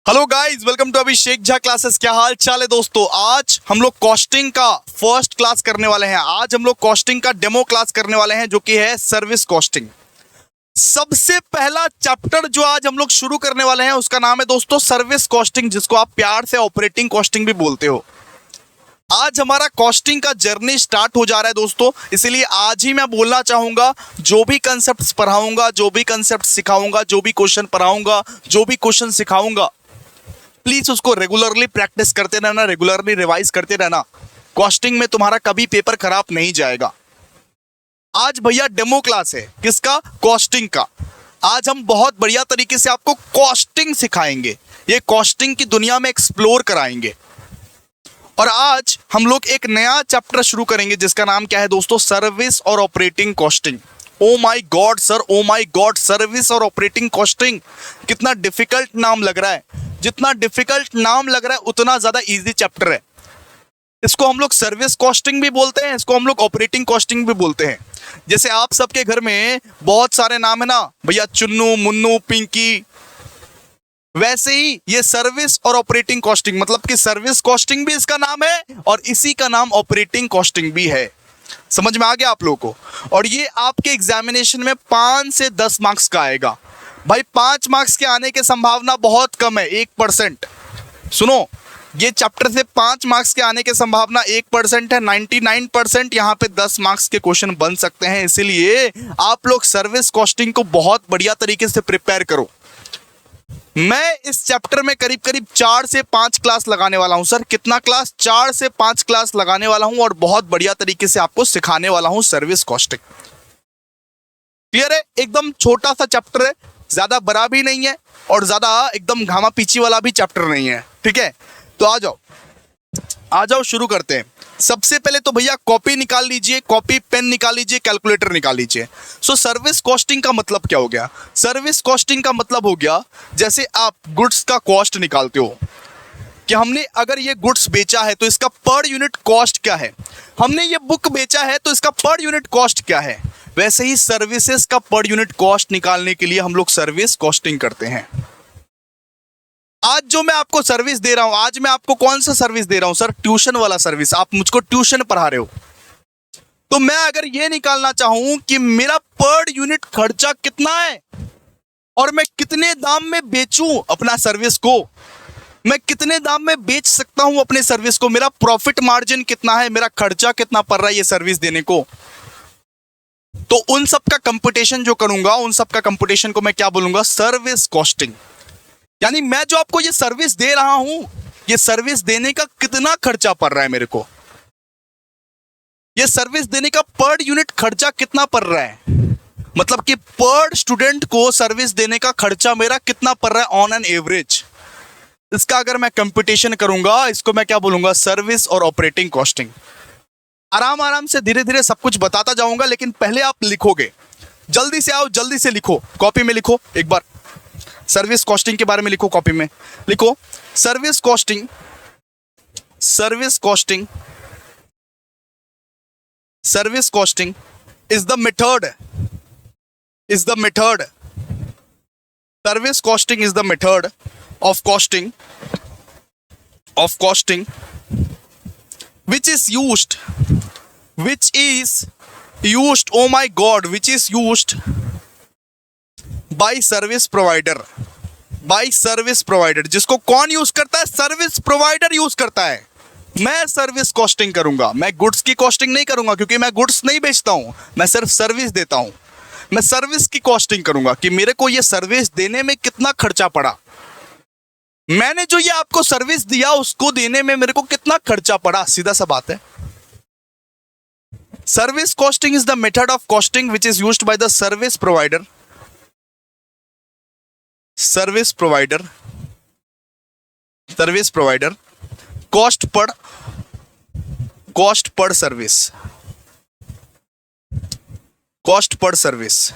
Hello guys, welcome to Abhishek Jha classes. क्या हाल चाल है दोस्तों। आज हम लोग कॉस्टिंग का फर्स्ट क्लास करने वाले हैं। आज हम लोग कॉस्टिंग का डेमो क्लास करने वाले हैं जो कि है सर्विस कॉस्टिंग। सबसे पहला चैप्टर जो आज हम लोग शुरू करने वाले हैं उसका नाम है दोस्तों सर्विस कॉस्टिंग, जिसको आप प्यार से ऑपरेटिंग कॉस्टिंग भी बोलते हो। आज हमारा कॉस्टिंग का जर्नी स्टार्ट हो जा रहा है दोस्तों, इसीलिए आज ही मैं बोलना चाहूंगा, जो भी कंसेप्ट पढ़ाऊंगा, जो भी कंसेप्ट सिखाऊंगा, जो भी क्वेश्चन पढ़ाऊंगा, जो भी क्वेश्चन सिखाऊंगा, प्लीज उसको रेगुलरली प्रैक्टिस करते रहना, रेगुलरली रिवाइज करते रहना। कॉस्टिंग में तुम्हारा कभी पेपर खराब नहीं जाएगा। आज भैया डेमो क्लास है किसका? कॉस्टिंग का। आज हम बहुत बढ़िया तरीके से आपको कॉस्टिंग सिखाएंगे, ये कॉस्टिंग की दुनिया में एक्सप्लोर कराएंगे। और आज हम लोग एक नया चैप्टर शुरू करेंगे जिसका नाम क्या है दोस्तों? सर्विस और operating costing. O my God sir, O my God, service और ऑपरेटिंग कॉस्टिंग, कितना डिफिकल्ट नाम लग रहा है। जितना डिफिकल्ट नाम लग रहा है उतना ज्यादा इजी चैप्टर है। इसको हम लोग सर्विस कॉस्टिंग भी बोलते हैं, इसको हम लोग ऑपरेटिंग कॉस्टिंग भी बोलते हैं। जैसे आप सबके घर में बहुत सारे नाम है ना भैया, चुन्नू, मुन्नू, पिंकी, वैसे ही ये सर्विस और ऑपरेटिंग कॉस्टिंग, मतलब कि सर्विस कॉस्टिंग भी इसका नाम है और इसी का नाम ऑपरेटिंग कॉस्टिंग भी है। समझ में आ गया आप लोगों को? और ये आपके एग्जामिनेशन में 5 से 10 मार्क्स का आएगा। भाई 5 मार्क्स के आने की संभावना बहुत कम है, 1%। सुनो, ये चैप्टर से 5 मार्क्स के आने की संभावना 1% है। 99% यहाँ पे 10 मार्क्स के क्वेश्चन बन सकते हैं। इसीलिए आप लोग सर्विस कॉस्टिंग को बहुत बढ़िया तरीके से प्रिपेयर करो। मैं इस चैप्टर में करीब करीब 4 से 5 क्लास लगाने वाला हूं सर। कितना क्लास? 4 से 5 क्लास लगाने वाला हूं और बहुत बढ़िया तरीके से आपको सिखाने वाला हूं सर्विस कॉस्टिंग। क्लियर है? एकदम छोटा सा चैप्टर है, ज्यादा बड़ा भी नहीं है और ज्यादा एकदम घामा पीछी वाला भी चैप्टर नहीं है। ठीक है, तो आ जाओ, आ जाओ, शुरू करते हैं। सबसे पहले तो भैया कॉपी निकाल लीजिए, कॉपी पेन निकाल लीजिए, कैलकुलेटर निकाल लीजिए। सो सर्विस कॉस्टिंग का मतलब क्या हो गया? सर्विस कॉस्टिंग का मतलब हो गया जैसे आप गुड्स का कॉस्ट निकालते हो कि हमने अगर ये गुड्स बेचा है तो इसका पर यूनिट कॉस्ट क्या है, हमने ये बुक बेचा है तो इसका पर यूनिट कॉस्ट क्या है, वैसे ही सर्विसेज का पर यूनिट कॉस्ट निकालने के लिए हम लोग सर्विस कॉस्टिंग करते हैं। आज जो मैं आपको सर्विस दे रहा हूं, आज मैं आपको कौन सा सर्विस दे रहा हूं सर? ट्यूशन वाला सर्विस। आप मुझको ट्यूशन पढ़ा रहे हो, तो मैं अगर ये निकालना चाहूं कि मेरा पर यूनिट खर्चा कितना है और मैं कितने दाम में बेचूं अपना सर्विस को, मैं कितने दाम में बेच सकता हूं अपने सर्विस को, मेरा प्रॉफिट मार्जिन कितना है, मेरा खर्चा कितना पड़ रहा है ये सर्विस देने को, तो उन सब का कंप्यूटेशन जो करूंगा, उन सब का कंप्यूटेशन को मैं क्या बोलूंगा? Service costing. यानी मैं जो आपको ये सर्विस दे रहा हूं, ये सर्विस देने का कितना खर्चा पड़ रहा है मेरे को, ये सर्विस देने का पर यूनिट खर्चा कितना पड़ रहा है, मतलब कि पर स्टूडेंट को सर्विस देने का खर्चा मेरा कितना पड़ रहा है ऑन एन एवरेज। इसका अगर मैं कंप्यूटेशन करूंगा, इसको मैं क्या बोलूंगा? सर्विस और ऑपरेटिंग कॉस्टिंग। आराम आराम से धीरे धीरे सब कुछ बताता जाऊंगा, लेकिन पहले आप लिखोगे। जल्दी से आओ, जल्दी से लिखो, कॉपी में लिखो। एक बार सर्विस कॉस्टिंग के बारे में लिखो, कॉपी में लिखो। Service costing, service costing, service costing is the method, is the method, service costing is the method of costing, of costing which is used, which is used, oh my god, which is used by service provider, by service provider। जिसको कौन use करता है? Service provider use करता है। मैं service costing करूंगा, मैं goods की कॉस्टिंग नहीं करूंगा क्योंकि मैं गुड्स नहीं बेचता हूं, मैं सिर्फ सर्विस देता हूं। मैं सर्विस की कॉस्टिंग करूंगा कि मेरे को ये सर्विस देने में कितना खर्चा पड़ा, मैंने जो ये आपको सर्विस दिया उसको देने में मेरे को कितना खर्चा पड़ा, सीधा सा बात है। Service costing is the method of costing which is used by the service provider, service provider, service provider, cost per service, cost per service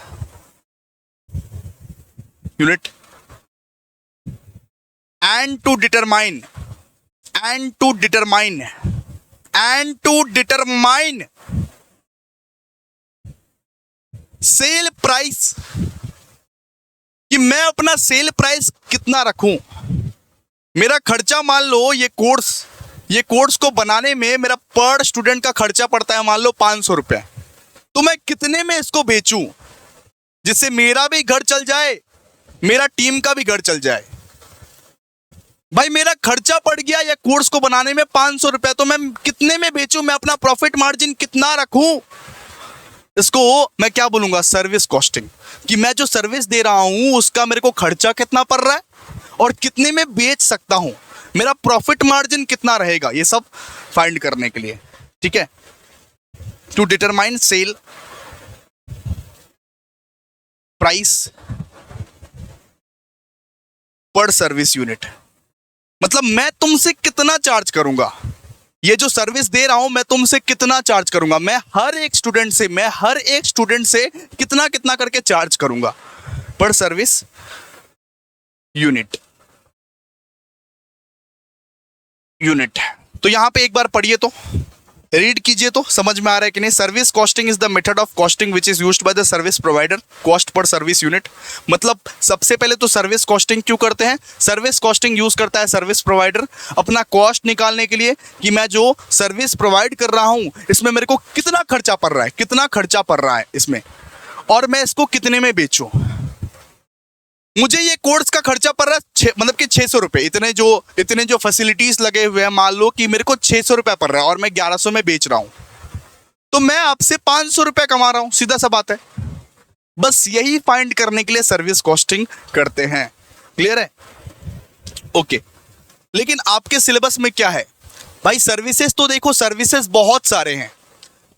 unit, and to determine, and to determine, and to determine sale price, कि मैं अपना sale price कितना रखूं, मेरा खर्चा मान लो ये course को बनाने में मेरा पर स्टूडेंट का खर्चा पड़ता है मान लो 500 रुपये। तो मैं कितने में इसको बेचूं जिससे मेरा भी घर चल जाए, मेरा टीम का भी घर चल जाए। भाई मेरा खर्चा पड़ गया या कोर्स को बनाने में 500 रुपये, तो मैं कितने में बेचूं, मैं अपना प्रॉफिट मार्जिन कितना रखूं, इसको मैं क्या बोलूंगा, सर्विस कॉस्टिंग। कि मैं जो सर्विस दे रहा हूं उसका मेरे को खर्चा कितना पड़ रहा है और कितने में बेच सकता हूं, मेरा प्रॉफिट मार्जिन कितना रहेगा, ये सब फाइंड करने के लिए। ठीक है, टू डिटरमाइन सेल प्राइस पर सर्विस यूनिट, मतलब मैं तुमसे कितना चार्ज करूंगा, ये जो सर्विस दे रहा हूं मैं तुमसे कितना चार्ज करूंगा, मैं हर एक स्टूडेंट से कितना कितना करके चार्ज करूंगा पर सर्विस यूनिट। तो यहां पे एक बार पढ़िए, तो रीड कीजिए तो समझ में आ रहा है कि नहीं। Service costing is the method of costing which is used by the service provider, cost per service unit. मतलब सबसे पहले तो सर्विस कॉस्टिंग क्यों करते हैं, सर्विस कॉस्टिंग यूज करता है सर्विस प्रोवाइडर अपना कॉस्ट निकालने के लिए कि मैं जो सर्विस प्रोवाइड कर रहा हूं इसमें मेरे को कितना खर्चा पड़ रहा है इसमें, और मैं इसको कितने में बेचूं। मुझे ये कोर्स का खर्चा पड़ रहा है मतलब कि 600 रुपये, इतने जो फैसिलिटीज लगे हुए हैं, मान लो कि मेरे को 600 रुपये पड़ रहा है और मैं 1100 में बेच रहा हूं, तो मैं आपसे 500 रुपये कमा रहा हूं, सीधा सा बात है। बस यही फाइंड करने के लिए सर्विस कॉस्टिंग करते हैं। क्लियर है? ओके। लेकिन आपके सिलेबस में क्या है भाई, सर्विसेज तो देखो, सर्विसेज बहुत सारे हैं,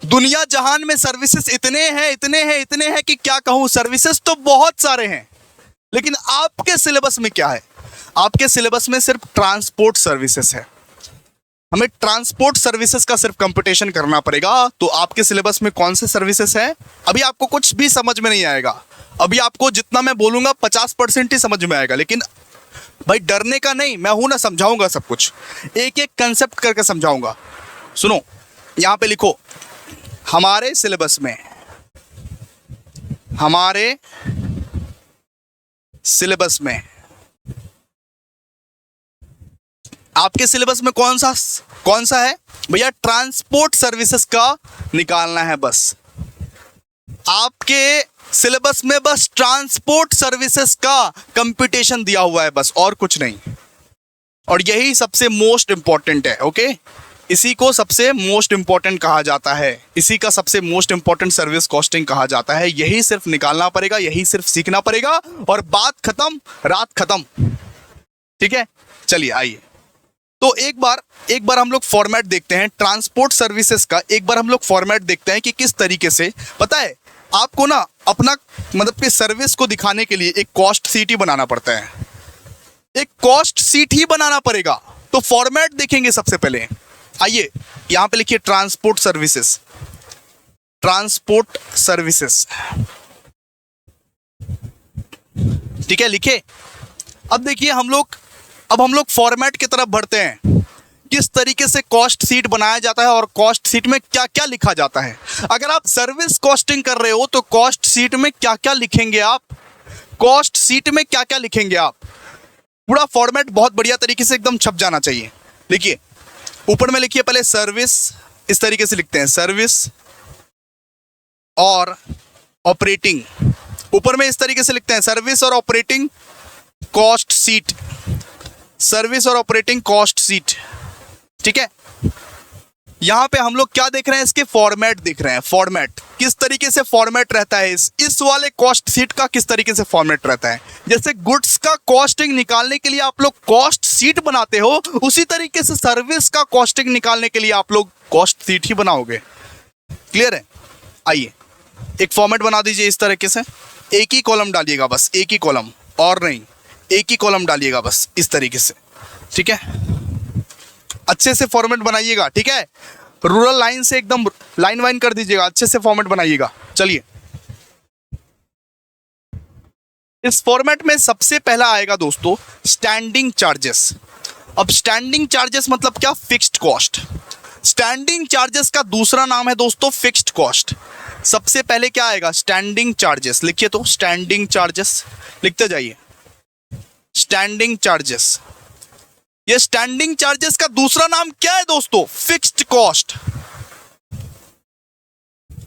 दुनिया जहान में सर्विसेज इतने हैं कि क्या कहूं, सर्विसेज तो बहुत सारे हैं। लेकिन आपके सिलेबस में क्या है, आपके सिलेबस में सिर्फ ट्रांसपोर्ट सर्विसेज है, हमें ट्रांसपोर्ट सर्विसेज का सिर्फ कंपटीशन करना पड़ेगा। तो आपके सिलेबस में कौन से सर्विसेज है, अभी आपको कुछ भी समझ में नहीं आएगा, अभी आपको जितना मैं बोलूंगा 50% ही समझ में आएगा। लेकिन भाई डरने का नहीं, मैं हूं ना, समझाऊंगा सब कुछ, एक एक कंसेप्ट करके समझाऊंगा। सुनो, यहां पे लिखो, हमारे सिलेबस में आपके सिलेबस में कौन सा है भैया, ट्रांसपोर्ट सर्विसेज का निकालना है। बस आपके सिलेबस में बस ट्रांसपोर्ट सर्विसेज का कंपटीशन दिया हुआ है, बस और कुछ नहीं। और यही सबसे मोस्ट इंपॉर्टेंट है। ओके, इसी को सबसे मोस्ट इंपॉर्टेंट कहा जाता है, इसी का सबसे मोस्ट इंपॉर्टेंट सर्विस कॉस्टिंग कहा जाता है। यही सिर्फ निकालना पड़ेगा, यही सिर्फ सीखना पड़ेगा और बात खत्म, रात खत्म। ठीक है, चलिए आइए, तो एक बार हम लोग फॉर्मेट देखते हैं ट्रांसपोर्ट सर्विसेज का। एक बार हम लोग फॉर्मेट देखते हैं कि किस तरीके से, पता है आपको ना, अपना मतलब कि सर्विस को दिखाने के लिए एक कॉस्ट सीट ही बनाना पड़ता है, एक कॉस्ट सीट ही बनाना पड़ेगा। तो फॉर्मेट देखेंगे सबसे पहले, आइए यहां पे लिखिए ट्रांसपोर्ट सर्विसेज। ठीक है, लिखे। अब देखिए हम लोग फॉर्मेट की तरफ बढ़ते हैं, किस तरीके से कॉस्ट सीट बनाया जाता है और कॉस्ट सीट में क्या क्या लिखा जाता है। अगर आप सर्विस कॉस्टिंग कर रहे हो तो कॉस्ट सीट में क्या क्या लिखेंगे आप, कॉस्ट सीट में क्या क्या लिखेंगे आप, पूरा फॉर्मेट बहुत बढ़िया तरीके से एकदम छप जाना चाहिए। लिखिए, ऊपर में लिखिए पहले सर्विस, इस तरीके से लिखते हैं, सर्विस और ऑपरेटिंग। ऊपर में इस तरीके से लिखते हैं, सर्विस और ऑपरेटिंग कॉस्ट सीट, सर्विस और ऑपरेटिंग कॉस्ट सीट। ठीक है, यहां पे हम लोग क्या देख रहे हैं, इसके फॉर्मेट देख रहे हैं। फॉर्मेट किस तरीके से फॉर्मेट रहता है, इस वाले कॉस्ट सीट का किस तरीके से फॉर्मेट रहता है। जैसे गुड्स का कॉस्टिंग निकालने के लिए आप लोग कॉस्ट सीट बनाते हो, उसी तरीके से सर्विस का कॉस्टिंग निकालने के लिए आप लोग कॉस्ट सीट ही बनाओगे। क्लियर है? आइए एक फॉर्मेट बना दीजिए इस तरीके से, एक ही कॉलम डालिएगा, बस एक ही कॉलम, और नहीं, एक ही कॉलम डालिएगा बस इस तरीके से। ठीक है, अच्छे से फॉर्मेट बनाइएगा। ठीक है, रूरल लाइन से एकदम लाइन वाइन कर दीजिएगा, अच्छे से फॉर्मेट बनाइएगा। चलिए, इस फॉर्मेट में सबसे पहला आएगा दोस्तों स्टैंडिंग चार्जेस। अब स्टैंडिंग चार्जेस मतलब क्या, फिक्स्ड कॉस्ट। स्टैंडिंग चार्जेस का दूसरा नाम है दोस्तों फिक्स्ड कॉस्ट। सबसे पहले क्या आएगा, स्टैंडिंग चार्जेस। लिखिए तो, स्टैंडिंग चार्जेस लिखते जाइए, स्टैंडिंग चार्जेस। ये स्टैंडिंग चार्जेस का दूसरा नाम क्या है दोस्तों? Fixed cost.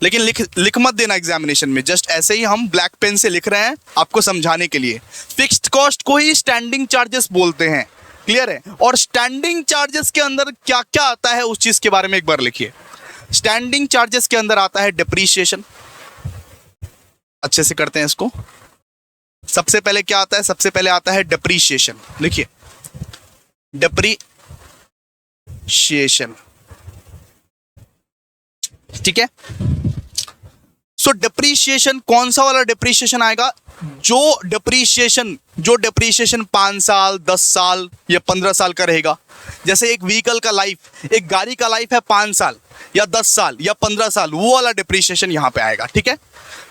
लेकिन लिख मत देना एग्जामिनेशन में, जस्ट ऐसे ही हम ब्लैक पेन से लिख रहे हैं आपको समझाने के लिए। फिक्स्ड कॉस्ट को ही स्टैंडिंग चार्जेस बोलते हैं, क्लियर है? और स्टैंडिंग चार्जेस के अंदर क्या क्या आता है उस चीज के बारे में एक बार लिखिए। स्टैंडिंग चार्जेस के अंदर आता है डिप्रीशिएशन। अच्छे से करते हैं इसको। सबसे पहले क्या आता है? सबसे पहले आता है डिप्रीशिएशन। लिखिए डिप्रीशिएशन, ठीक है। सो डिप्रीशिएशन कौन सा वाला डिप्रीशिएशन आएगा? जो डिप्रीशिएशन 5 साल 10 साल या 15 साल का रहेगा। जैसे एक व्हीकल का लाइफ, एक गाड़ी का लाइफ है 5 साल या 10 साल या 15 साल, वो वाला डिप्रीशिएशन यहां पे आएगा, ठीक है।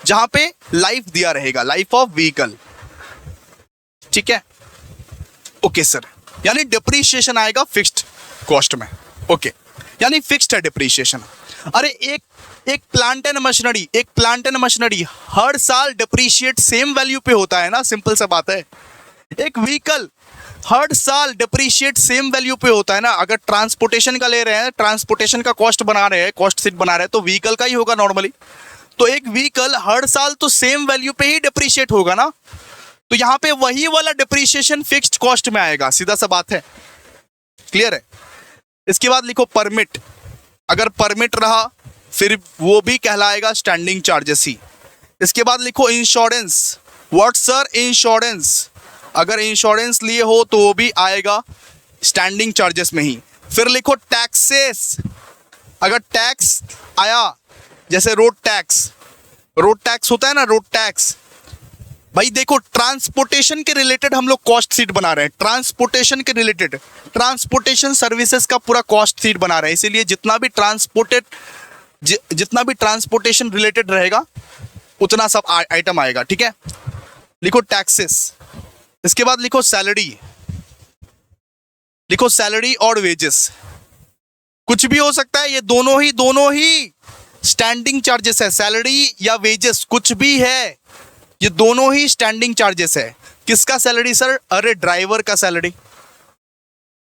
जहां पे लाइफ दिया रहेगा, लाइफ ऑफ व्हीकल, ठीक है। ओके सर, यानी डिप्रीशिएशन आएगा फिक्स्ड कॉस्ट में। ओके, यानी फिक्स्ड है डिप्रीशिएशन। अरे एक प्लांट एंड मशीनरी हर साल डिप्रीशिएट सेम वैल्यू पे होता है ना, सिंपल सा बात है। एक व्हीकल हर साल डिप्रीशिएट सेम वैल्यू पे होता है ना। अगर ट्रांसपोर्टेशन का ले रहे हैं, ट्रांसपोर्टेशन का कॉस्ट बना रहे हैं, कॉस्ट शीट बना रहे हैं, तो व्हीकल का ही होगा नॉर्मली। तो एक व्हीकल हर साल तो सेम वैल्यू पे ही डिप्रीशिएट होगा ना। तो यहां पे वही वाला डिप्रीशिएशन फिक्स्ड कॉस्ट में आएगा, सीधा सा बात है, क्लियर है। इसके बाद लिखो परमिट। अगर परमिट रहा फिर वो भी कहलाएगा स्टैंडिंग चार्जेस ही। इसके बाद लिखो इंश्योरेंस। What sir? इंश्योरेंस। अगर इंश्योरेंस लिए हो तो वो भी आएगा स्टैंडिंग चार्जेस में ही। फिर लिखो टैक्सेस। अगर टैक्स आया, जैसे रोड टैक्स होता है ना, रोड टैक्स। भाई देखो, ट्रांसपोर्टेशन के रिलेटेड हम लोग कॉस्ट शीट बना रहे हैं, ट्रांसपोर्टेशन के रिलेटेड, ट्रांसपोर्टेशन सर्विसेज का पूरा कॉस्ट शीट बना रहे हैं। इसीलिए जितना भी ट्रांसपोर्टेशन रिलेटेड रहेगा उतना सब आइटम आएगा, ठीक है। लिखो टैक्सेस। इसके बाद लिखो सैलरी। और वेजेस। कुछ भी हो सकता है, ये दोनों ही स्टैंडिंग चार्जेस है। सैलरी या वेजेस कुछ भी है, ये दोनों ही स्टैंडिंग चार्जेस है। किसका सैलरी सर? अरे ड्राइवर का सैलरी।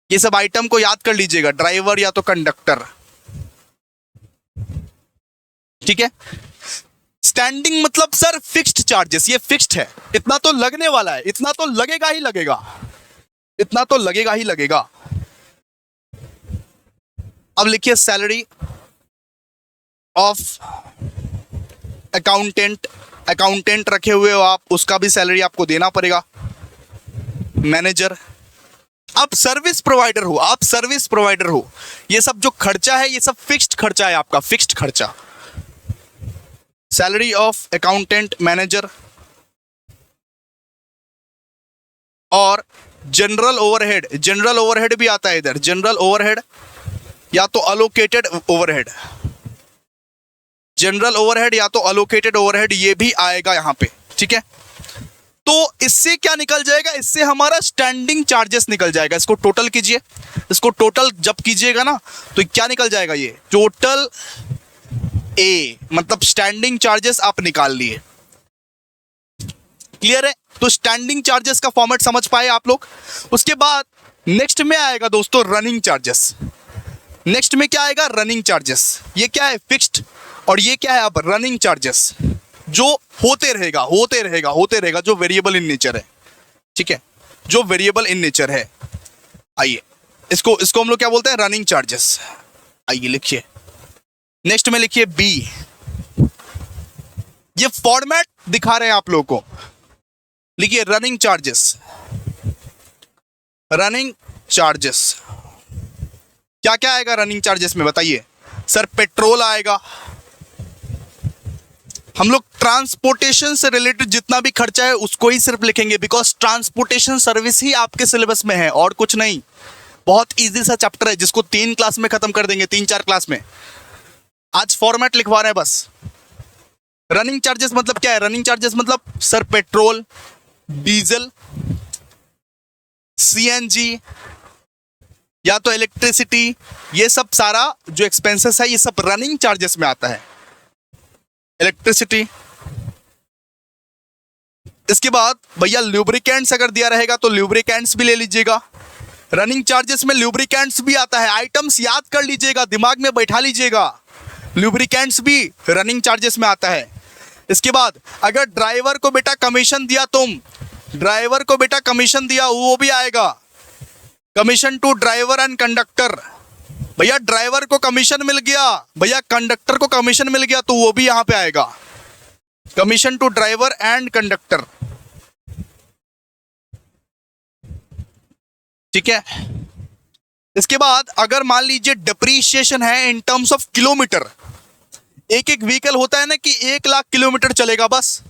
ये सब आइटम को याद कर लीजिएगा, ड्राइवर या तो कंडक्टर, ठीक है। स्टैंडिंग मतलब सर फिक्स्ड चार्जेस, ये फिक्स्ड है, इतना तो लगने वाला है, इतना तो लगेगा ही लगेगा। अब लिखिए सैलरी ऑफ अकाउंटेंट रखे हुए हो आप, उसका भी सैलरी आपको देना पड़ेगा। मैनेजर। आप सर्विस प्रोवाइडर हो, ये सब जो खर्चा है ये सब फिक्स्ड खर्चा है आपका, फिक्स्ड खर्चा। सैलरी ऑफ अकाउंटेंट, मैनेजर और जनरल ओवरहेड भी आता है इधर। जनरल ओवरहेड या तो अलोकेटेड ओवरहेड, ये भी आएगा यहां पे, ठीक है। तो इससे क्या निकल जाएगा? इससे हमारा स्टैंडिंग चार्जेस निकल जाएगा। इसको टोटल कीजिए, इसको टोटल जब कीजिएगा ना तो क्या निकल जाएगा? ये टोटल ए, मतलब स्टैंडिंग चार्जेस आप निकाल लिए, क्लियर है। तो स्टैंडिंग चार्जेस का फॉर्मेट समझ पाए आप लोग। उसके बाद नेक्स्ट में आएगा दोस्तों रनिंग चार्जेस। नेक्स्ट में क्या आएगा? Running charges. ये क्या है? फिक्स्ड। और ये क्या है? अब रनिंग चार्जेस, जो होते रहेगा, जो वेरिएबल इन नेचर है, ठीक है, जो वेरिएबल इन नेचर है। आइए इसको हम लोग क्या बोलते हैं? Running charges. आइए लिखिए, नेक्स्ट में लिखिए बी। ये फॉर्मेट दिखा रहे हैं आप लोगों को, लिखिए रनिंग चार्जेस। क्या क्या आएगा रनिंग चार्जेस में बताइए? सर पेट्रोल आएगा। हम लोग ट्रांसपोर्टेशन से रिलेटेड जितना भी खर्चा है उसको ही सिर्फ लिखेंगे, बिकॉज ट्रांसपोर्टेशन सर्विस ही आपके सिलेबस में है और कुछ नहीं। बहुत इजी सा चैप्टर है जिसको 3 क्लास में खत्म कर देंगे, 3-4 क्लास में। आज फॉर्मेट लिखवा रहे हैं बस। रनिंग चार्जेस मतलब क्या है? रनिंग चार्जेस मतलब सर पेट्रोल, डीजल, सीएनजी या तो इलेक्ट्रिसिटी, ये सब सारा जो एक्सपेंसेस है ये सब रनिंग चार्जेस में आता है। इलेक्ट्रिसिटी। इसके बाद भैया ल्यूब्रिकेंट्स अगर दिया रहेगा तो ल्यूब्रिकेंट्स भी ले लीजिएगा। रनिंग चार्जेस में लुब्रिकेंट्स भी आता है। आइटम्स याद कर लीजिएगा, दिमाग में बैठा लीजिएगा, लुब्रिकेंट्स भी रनिंग चार्जेस में आता है। इसके बाद अगर ड्राइवर को बेटा कमीशन दिया, ड्राइवर को बेटा कमीशन दिया, वो भी आएगा। Commission to driver and conductor, भैया ड्राइवर को कमीशन मिल गया, भैया कंडक्टर को कमीशन मिल गया, तो वो भी यहां पे आएगा। Commission to driver and conductor, ठीक है। इसके बाद अगर मान लीजिए डिप्रीशिएशन है इन टर्म्स ऑफ किलोमीटर, एक एक व्हीकल होता है ना कि 1 लाख किलोमीटर चलेगा बस,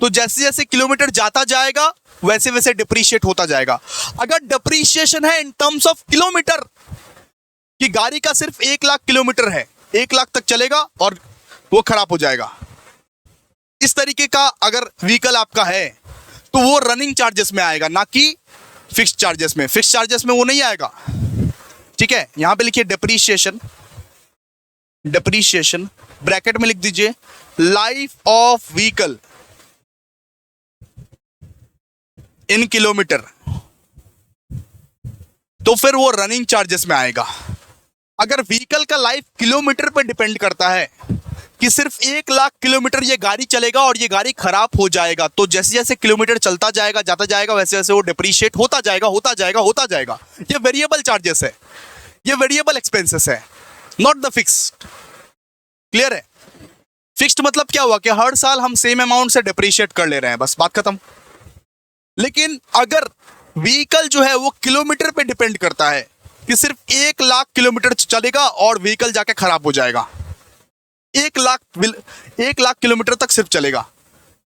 तो जैसे जैसे किलोमीटर जाता जाएगा वैसे वैसे डिप्रीशिएट होता जाएगा। अगर डिप्रीशिएशन है इन टर्म्स ऑफ किलोमीटर कि गाड़ी का सिर्फ 1 लाख किलोमीटर है, 1 लाख तक चलेगा और वो खराब हो जाएगा, इस तरीके का अगर व्हीकल आपका है तो वो रनिंग चार्जेस में आएगा, ना कि फिक्स चार्जेस में। फिक्स चार्जेस में वो नहीं आएगा, ठीक है। यहां पे लिखिए डिप्रीशिएशन, डिप्रीशिएशन ब्रैकेट में लिख दीजिए life of vehicle in kilometre, तो फिर वो रनिंग चार्जेस में आएगा। अगर व्हीकल का लाइफ किलोमीटर पे डिपेंड करता है कि सिर्फ 1 लाख किलोमीटर ये गाड़ी चलेगा और ये गाड़ी खराब हो जाएगा, तो जैसे जैसे किलोमीटर चलता जाएगा जाता जाएगा वैसे वैसे वो डिप्रीशिएट होता जाएगा होता जाएगा होता जाएगा। ये वेरिएबल चार्जेस है, ये वेरिएबल एक्सपेंसेस है, नॉट द फिक्स्ड। क्लियर है? फिक्स्ड मतलब क्या हुआ कि हर साल हम सेम अमाउंट से डिप्रीशिएट कर ले रहे हैं, बस बात खत्म। लेकिन अगर व्हीकल जो है वो किलोमीटर पे डिपेंड करता है कि सिर्फ 1 लाख किलोमीटर चलेगा और व्हीकल जाके खराब हो जाएगा, 1 लाख किलोमीटर तक सिर्फ चलेगा,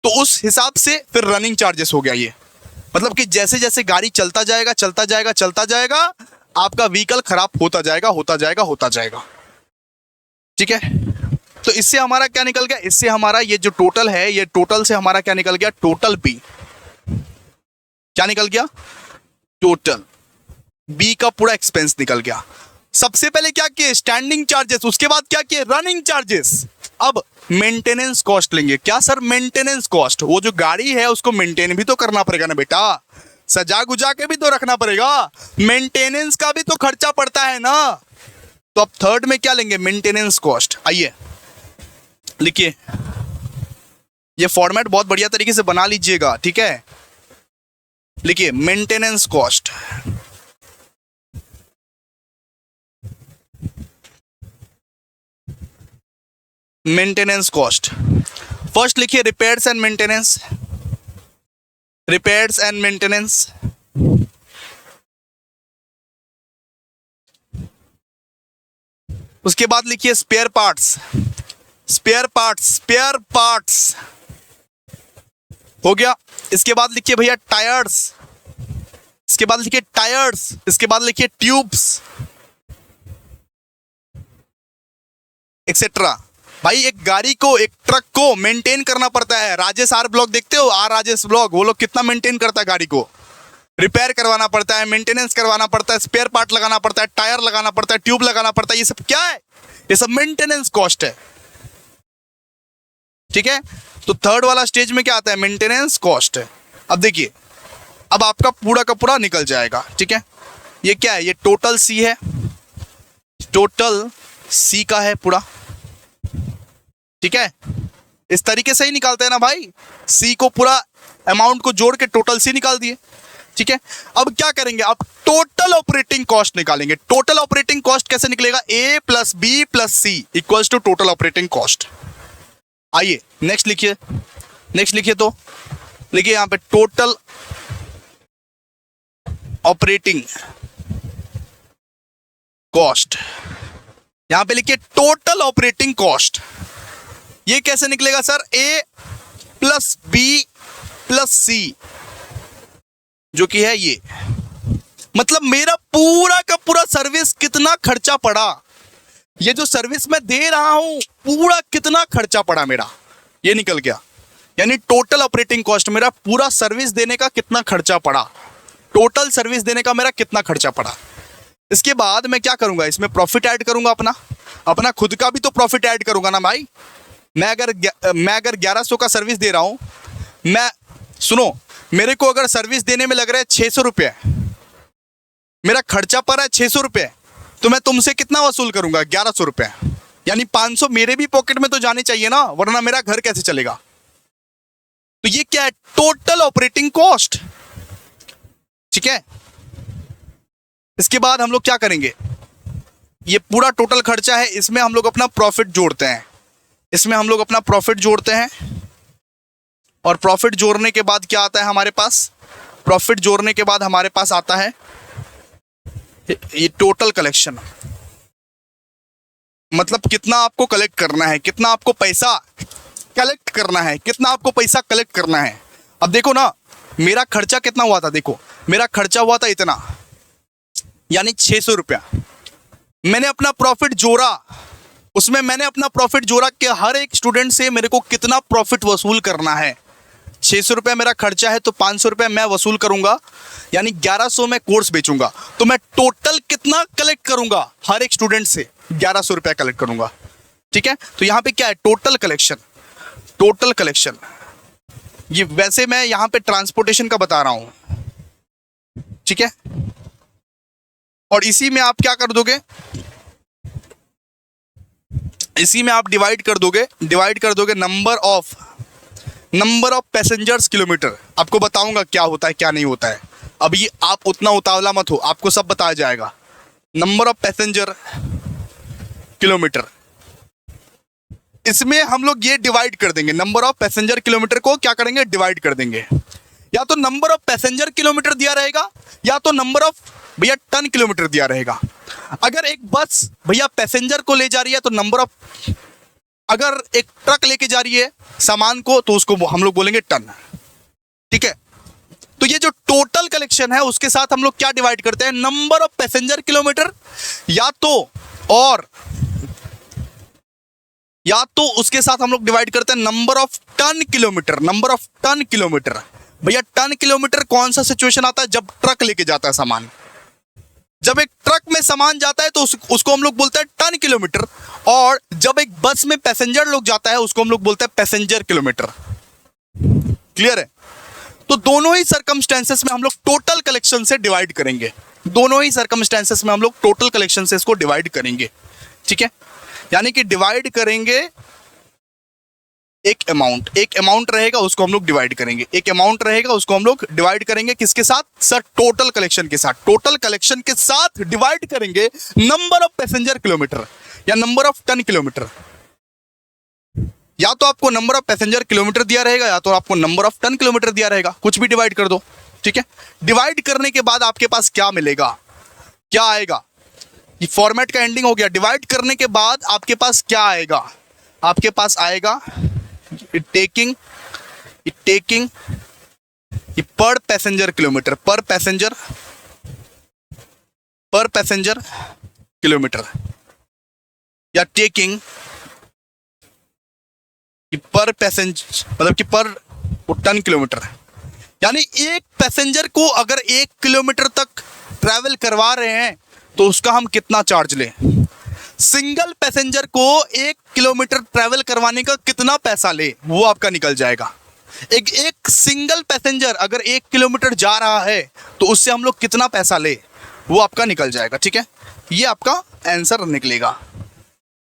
तो उस हिसाब से फिर रनिंग चार्जेस हो गया ये। मतलब कि जैसे जैसे गाड़ी चलता जाएगा चलता जाएगा चलता जाएगा, आपका व्हीकल खराब होता जाएगा होता जाएगा होता जाएगा, ठीक है। तो इससे हमारा क्या निकल गया, इससे हमारा ये जो टोटल है, ये टोटल से हमारा क्या निकल गया, टोटल बी। क्या निकल गया? टोटल बी का पूरा एक्सपेंस निकल गया। सबसे पहले क्या किए, स्टैंडिंग चार्जेस, उसके बाद क्या किए, रनिंग चार्जेस। अब मेंटेनेंस कॉस्ट लेंगे। क्या सर? मेंटेनेंस कॉस्ट, वो जो गाड़ी है उसको मेंटेन भी तो करना पड़ेगा ना बेटा, सजा गुजा के भी तो रखना पड़ेगा, मेंटेनेंस का भी तो खर्चा पड़ता है ना। तो अब थर्ड में क्या लेंगे, मेंटेनेंस कॉस्ट। आइए लिखिए, ये फॉर्मेट बहुत बढ़िया तरीके से बना लीजिएगा, ठीक है। लिखिए maintenance cost, maintenance cost. First लिखिए repairs and maintenance, repairs and maintenance. उसके बाद लिखिए spare parts, spare parts, spare parts हो गया। इसके बाद लिखिए भैया टायर्स, इसके बाद लिखिए टायर्स, इसके बाद लिखिए ट्यूब्स एक्सेट्रा। भाई एक गाड़ी को, एक ट्रक को मेंटेन करना पड़ता है। राजेश आर ब्लॉग देखते हो, आर राजेश ब्लॉग, वो लोग कितना मेंटेन करता है गाड़ी को, रिपेयर करवाना पड़ता है, मेंटेनेंस करवाना पड़ता है, स्पेयर पार्ट लगाना पड़ता है, टायर लगाना पड़ता है, ट्यूब लगाना पड़ता है, ये सब क्या है, ये सब मेंटेनेंस कॉस्ट है, ठीक है। तो थर्ड वाला स्टेज में क्या आता है, मेंटेनेंस कॉस्ट है। अब देखिए, अब आपका पूरा का पूरा निकल जाएगा, ठीक है। ये क्या है, ये टोटल सी है, टोटल सी का है पूरा, ठीक है। इस तरीके से ही निकालते हैं ना भाई, सी को पूरा अमाउंट को जोड़ के टोटल सी निकाल दिए, ठीक है। अब क्या करेंगे, अब टोटल ऑपरेटिंग कॉस्ट निकालेंगे। टोटल ऑपरेटिंग कॉस्ट कैसे निकलेगा, A plus B plus C equals to total operating cost. आइए नेक्स्ट लिखिए, नेक्स्ट लिखिए, तो लिखिए यहां पे टोटल ऑपरेटिंग कॉस्ट, यहां पे लिखिए टोटल ऑपरेटिंग कॉस्ट। ये कैसे निकलेगा सर, ए प्लस बी प्लस सी, जो कि है ये। मतलब मेरा पूरा का पूरा सर्विस कितना खर्चा पड़ा, ये जो सर्विस मैं दे रहा हूं पूरा कितना खर्चा पड़ा मेरा, ये निकल गया। यानी टोटल ऑपरेटिंग कॉस्ट, मेरा पूरा सर्विस देने का कितना खर्चा पड़ा, टोटल सर्विस देने का मेरा कितना खर्चा पड़ा। इसके बाद मैं क्या करूंगा, इसमें प्रॉफिट ऐड करूंगा, अपना खुद का भी तो प्रॉफिट ऐड करूंगा ना भाई। मैं अगर 1100 का सर्विस दे रहा हूं, मैं सुनो, मेरे को अगर सर्विस देने में लग रहा है 600 रुपये, मेरा खर्चा पर है 600 रुपये, तो मैं तुमसे कितना वसूल करूंगा? 1100 रुपये। यानी 500 मेरे भी पॉकेट में तो जाने चाहिए ना, वरना मेरा घर कैसे चलेगा? तो ये क्या है? Total operating cost. ठीक है, इसके बाद हम लोग क्या करेंगे? ये पूरा टोटल खर्चा है, इसमें हम लोग अपना प्रॉफिट जोड़ते हैं। इसमें हम लोग अपना प्रॉफिट जोड़ते हैं, और प्रॉफिट जोड़ने के बाद क्या आता है हमारे पास? प्रॉफिट जोड़ने के बाद हमारे पास आता है ये टोटल कलेक्शन। मतलब कितना आपको कलेक्ट करना है, कितना आपको पैसा कलेक्ट करना है, कितना आपको पैसा कलेक्ट करना है। अब देखो ना, मेरा खर्चा कितना हुआ था? देखो, मेरा खर्चा हुआ था इतना, यानी 600 रुपया। मैंने अपना प्रॉफिट जोड़ा, उसमें मैंने अपना प्रॉफिट जोड़ा कि हर एक स्टूडेंट से मेरे को कितना प्रॉफिट वसूल करना है। 600 रुपया मेरा खर्चा है, तो 500 रुपया मैं वसूल करूंगा, यानी 1100 मैं कोर्स बेचूंगा। तो मैं टोटल कितना कलेक्ट करूंगा? हर एक स्टूडेंट से 1100 रुपया कलेक्ट करूंगा। ठीक है, तो यहां पे क्या है? Total collection. टोटल कलेक्शन ये वैसे मैं यहां पे ट्रांसपोर्टेशन का बता रहा हूं। ठीक है, और इसी में आप क्या कर दोगे? इसी में आप डिवाइड कर दोगे नंबर ऑफ पैसेंजर्स किलोमीटर। आपको बताऊंगा क्या होता है क्या नहीं होता है। अभी आप उतना उतावला मत हो, आपको सब बताया जाएगा। नंबर ऑफ पैसेंजर किलोमीटर, इसमें हम लोग ये डिवाइड कर देंगे। नंबर ऑफ पैसेंजर किलोमीटर को क्या करेंगे? डिवाइड कर देंगे। या तो नंबर ऑफ पैसेंजर किलोमीटर दिया रहेगा, या तो नंबर ऑफ भैया टन किलोमीटर दिया रहेगा। अगर एक बस भैया पैसेंजर को ले जा रही है तो नंबर ऑफ, अगर एक ट्रक लेके जा रही है सामान को तो उसको हम लोग बोलेंगे टन। ठीक है, तो ये जो टोटल कलेक्शन है उसके साथ हम लोग क्या डिवाइड करते हैं? नंबर ऑफ पैसेंजर किलोमीटर, या तो उसके साथ हम लोग डिवाइड करते हैं number of ton kilometre. Number of ton kilometre, भैया टन किलोमीटर कौन सा सिचुएशन आता है? जब ट्रक लेके जाता है सामान। जब एक ट्रक में सामान जाता है तो उसको हम लोग बोलते हैं टन किलोमीटर, और जब एक बस में पैसेंजर लोग जाता है उसको हम लोग बोलते हैं पैसेंजर किलोमीटर। क्लियर है? तो दोनों ही सर्कमस्टेंसेस में हम लोग टोटल कलेक्शन से डिवाइड करेंगे। दोनों ही सर्कमस्टेंसेस में हम लोग टोटल कलेक्शन से इसको डिवाइड करेंगे। ठीक है, यानी कि डिवाइड करेंगे एक अमाउंट रहेगा, उसको हम लोग डिवाइड करेंगे। एक अमाउंट रहेगा, उसको हम लोग डिवाइड करेंगे किसके साथ? सर, टोटल कलेक्शन के साथ। टोटल कलेक्शन के साथ डिवाइड करेंगे नंबर ऑफ पैसेंजर किलोमीटर या नंबर ऑफ टन किलोमीटर। या तो आपको नंबर ऑफ पैसेंजर किलोमीटर दिया रहेगा, या तो आपको नंबर ऑफ टन किलोमीटर दिया रहेगा, कुछ भी डिवाइड कर दो। ठीक है, डिवाइड करने के बाद आपके पास क्या मिलेगा, क्या आएगा? ये फॉर्मेट का एंडिंग हो गया। डिवाइड करने के बाद आपके पास क्या आएगा? आपके पास आएगा टेकिंग पर पैसेंजर किलोमीटर, पर पैसेंजर किलोमीटर, या टेकिंग पर पैसेंजर मतलब कि पर टन किलोमीटर। यानी एक पैसेंजर को अगर 1 किलोमीटर तक ट्रैवल करवा रहे हैं तो उसका हम कितना चार्ज लें? सिंगल पैसेंजर को 1 किलोमीटर ट्रैवल करवाने का कितना पैसा ले, वो आपका निकल जाएगा। एक सिंगल पैसेंजर अगर 1 किलोमीटर जा रहा है तो उससे हम लोग कितना पैसा ले, वो आपका निकल जाएगा। ठीक है, ये आपका आंसर निकलेगा।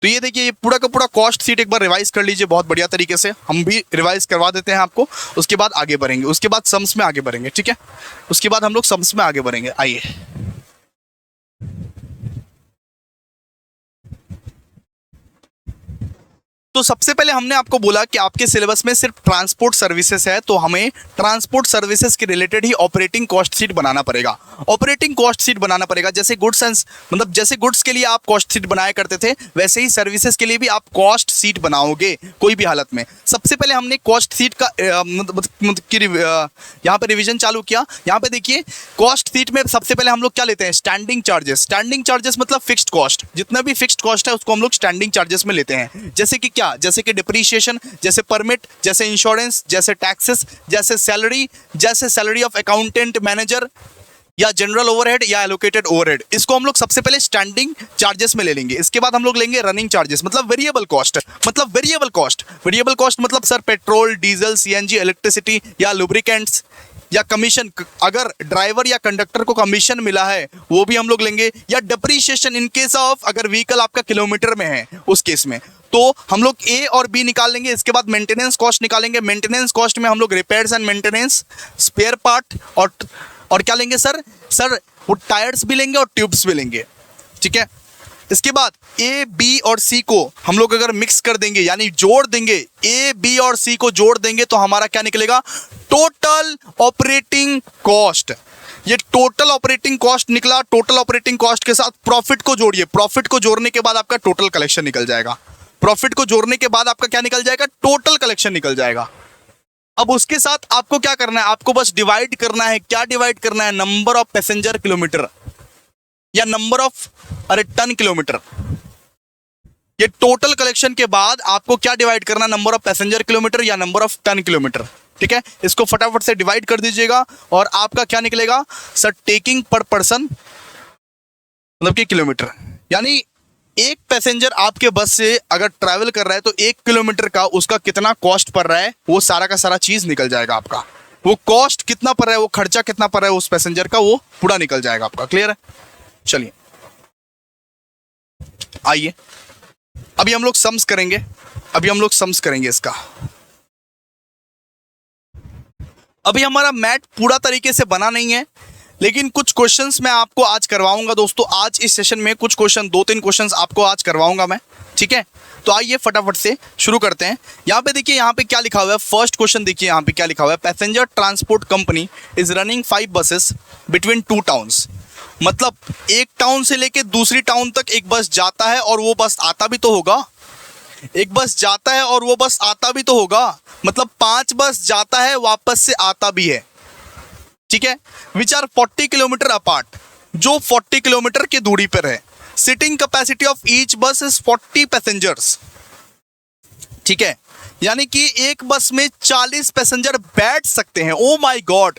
तो ये देखिए, ये पूरा का पूरा कॉस्ट शीट एक बार रिवाइज कर लीजिए बहुत बढ़िया तरीके से। हम भी रिवाइज करवा देते हैं आपको, उसके बाद आगे बढ़ेंगे, उसके बाद सम्स में आगे बढ़ेंगे। ठीक है, उसके बाद हम लोग सम्स में आगे बढ़ेंगे। आइए, तो सबसे पहले हमने आपको बोला कि आपके सिलेबस में सिर्फ ट्रांसपोर्ट सर्विसेज है, तो हमें ट्रांसपोर्ट सर्विसेज के रिलेटेड ही ऑपरेटिंग कॉस्ट शीट बनाना पड़ेगा। ऑपरेटिंग कॉस्ट शीट बनाना पड़ेगा, जैसे गुड्स एंड मतलब जैसे गुड्स के लिए आप कॉस्ट शीट बनाया करते थे, वैसे ही सर्विसेज के लिए भी आप कॉस्ट शीट बनाओगे कोई भी हालत में। सबसे पहले हमने कॉस्ट शीट का यहाँ पे रिविजन चालू किया। यहाँ पे देखिए, कॉस्ट शीट में सबसे पहले हम लोग क्या लेते हैं? Standing charges. स्टैंडिंग चार्जेस मतलब फिक्स्ड कॉस्ट, जितना भी फिक्स्ड कॉस्ट है उसको हम लोग स्टैंडिंग चार्जेस में लेते हैं। जैसे कि क्या? जैसे कि डिप्रीशिएशन, जैसे परमिट, जैसे इंश्योरेंस, जैसे टैक्सेस, जैसे सैलरी ऑफ अकाउंटेंट, मैनेजर, या जनरल ओवरहेड या एलोकेटेड ओवरहेड, इसको हम लोग सबसे पहले स्टैंडिंग चार्जेस में ले लेंगे। इसके बाद हम लोग लेंगे रनिंग चार्जेस, मतलब वेरिएबल कॉस्ट। वेरिएबल कॉस्ट मतलब sir petrol, diesel, CNG, electricity या लुब्रिकेंट्स, या कमीशन, अगर ड्राइवर या कंडक्टर को कमीशन मिला है वो भी हम लोग लेंगे, या डिप्रीशिएशन इन केस ऑफ अगर व्हीकल आपका किलोमीटर में है उस केस में, तो हम लोग ए और बी निकाल लेंगे। इसके बाद मेंटेनेंस कॉस्ट निकालेंगे। मेंटेनेंस कॉस्ट में हम लोग repairs and maintenance, spare part और क्या लेंगे सर वो टायर्स भी लेंगे और ट्यूब्स भी लेंगे, ठीक है। इसके बाद ए बी और सी को हम लोग अगर मिक्स कर देंगे यानी जोड़ देंगे, ए बी और सी को जोड़ देंगे तो हमारा क्या निकलेगा, टोटल ऑपरेटिंग कॉस्ट। ये टोटल ऑपरेटिंग कॉस्ट निकला। टोटल ऑपरेटिंग कॉस्ट के साथ प्रॉफिट को जोड़िए, प्रॉफिट को जोड़ने के बाद आपका टोटल कलेक्शन निकल जाएगा। प्रॉफिट को जोड़ने के बाद आपका क्या निकल जाएगा, टोटल कलेक्शन निकल जाएगा। अब उसके साथ आपको क्या करना है, आपको बस डिवाइड करना है। क्या डिवाइड करना है, नंबर ऑफ पैसेंजर किलोमीटर या नंबर ऑफ टन किलोमीटर। ये टोटल कलेक्शन के बाद आपको क्या डिवाइड करना, नंबर ऑफ पैसेंजर किलोमीटर या नंबर ऑफ टन किलोमीटर, ठीक है। इसको फटाफट से डिवाइड कर दीजिएगा और आपका क्या निकलेगा सर, टेकिंग पर पर्सन मतलब कि किलोमीटर। यानी एक पैसेंजर आपके बस से अगर ट्रैवल कर रहा है तो 1 किलोमीटर का उसका कितना कॉस्ट पड़ रहा है, वो सारा का सारा चीज निकल जाएगा आपका। वो कॉस्ट कितना पड़ रहा है, वो खर्चा कितना पड़ रहा है उस पैसेंजर का, वो पूरा निकल जाएगा आपका। क्लियर है? चलिए आइए अभी हम लोग सम्स करेंगे। इसका अभी हमारा मैथ पूरा तरीके से बना नहीं है, लेकिन कुछ क्वेश्चंस मैं आपको आज करवाऊंगा दोस्तों। आज इस सेशन में कुछ क्वेश्चन, 2-3 क्वेश्चंस आपको आज करवाऊंगा मैं, ठीक है। तो आइए फटाफट से शुरू करते हैं। यहाँ पे देखिए, यहाँ पे क्या लिखा हुआ है। फर्स्ट क्वेश्चन देखिए यहाँ पे क्या लिखा हुआ है, passenger transport company is running 5 buses between 2 towns. मतलब एक टाउन से लेके दूसरी टाउन तक एक बस जाता है और वो बस आता भी तो होगा। एक बस जाता है और वो बस आता भी तो होगा, मतलब 5 बस जाता है वापस से आता भी है, ठीक है। विच आर 40 किलोमीटर अपार्ट, जो 40 किलोमीटर की दूरी पर है। सिटिंग कैपेसिटी ऑफ ईच बस इज 40 पैसेंजर्स, ठीक है। यानी कि एक बस में 40 पैसेंजर बैठ सकते हैं। ओ माय गॉड,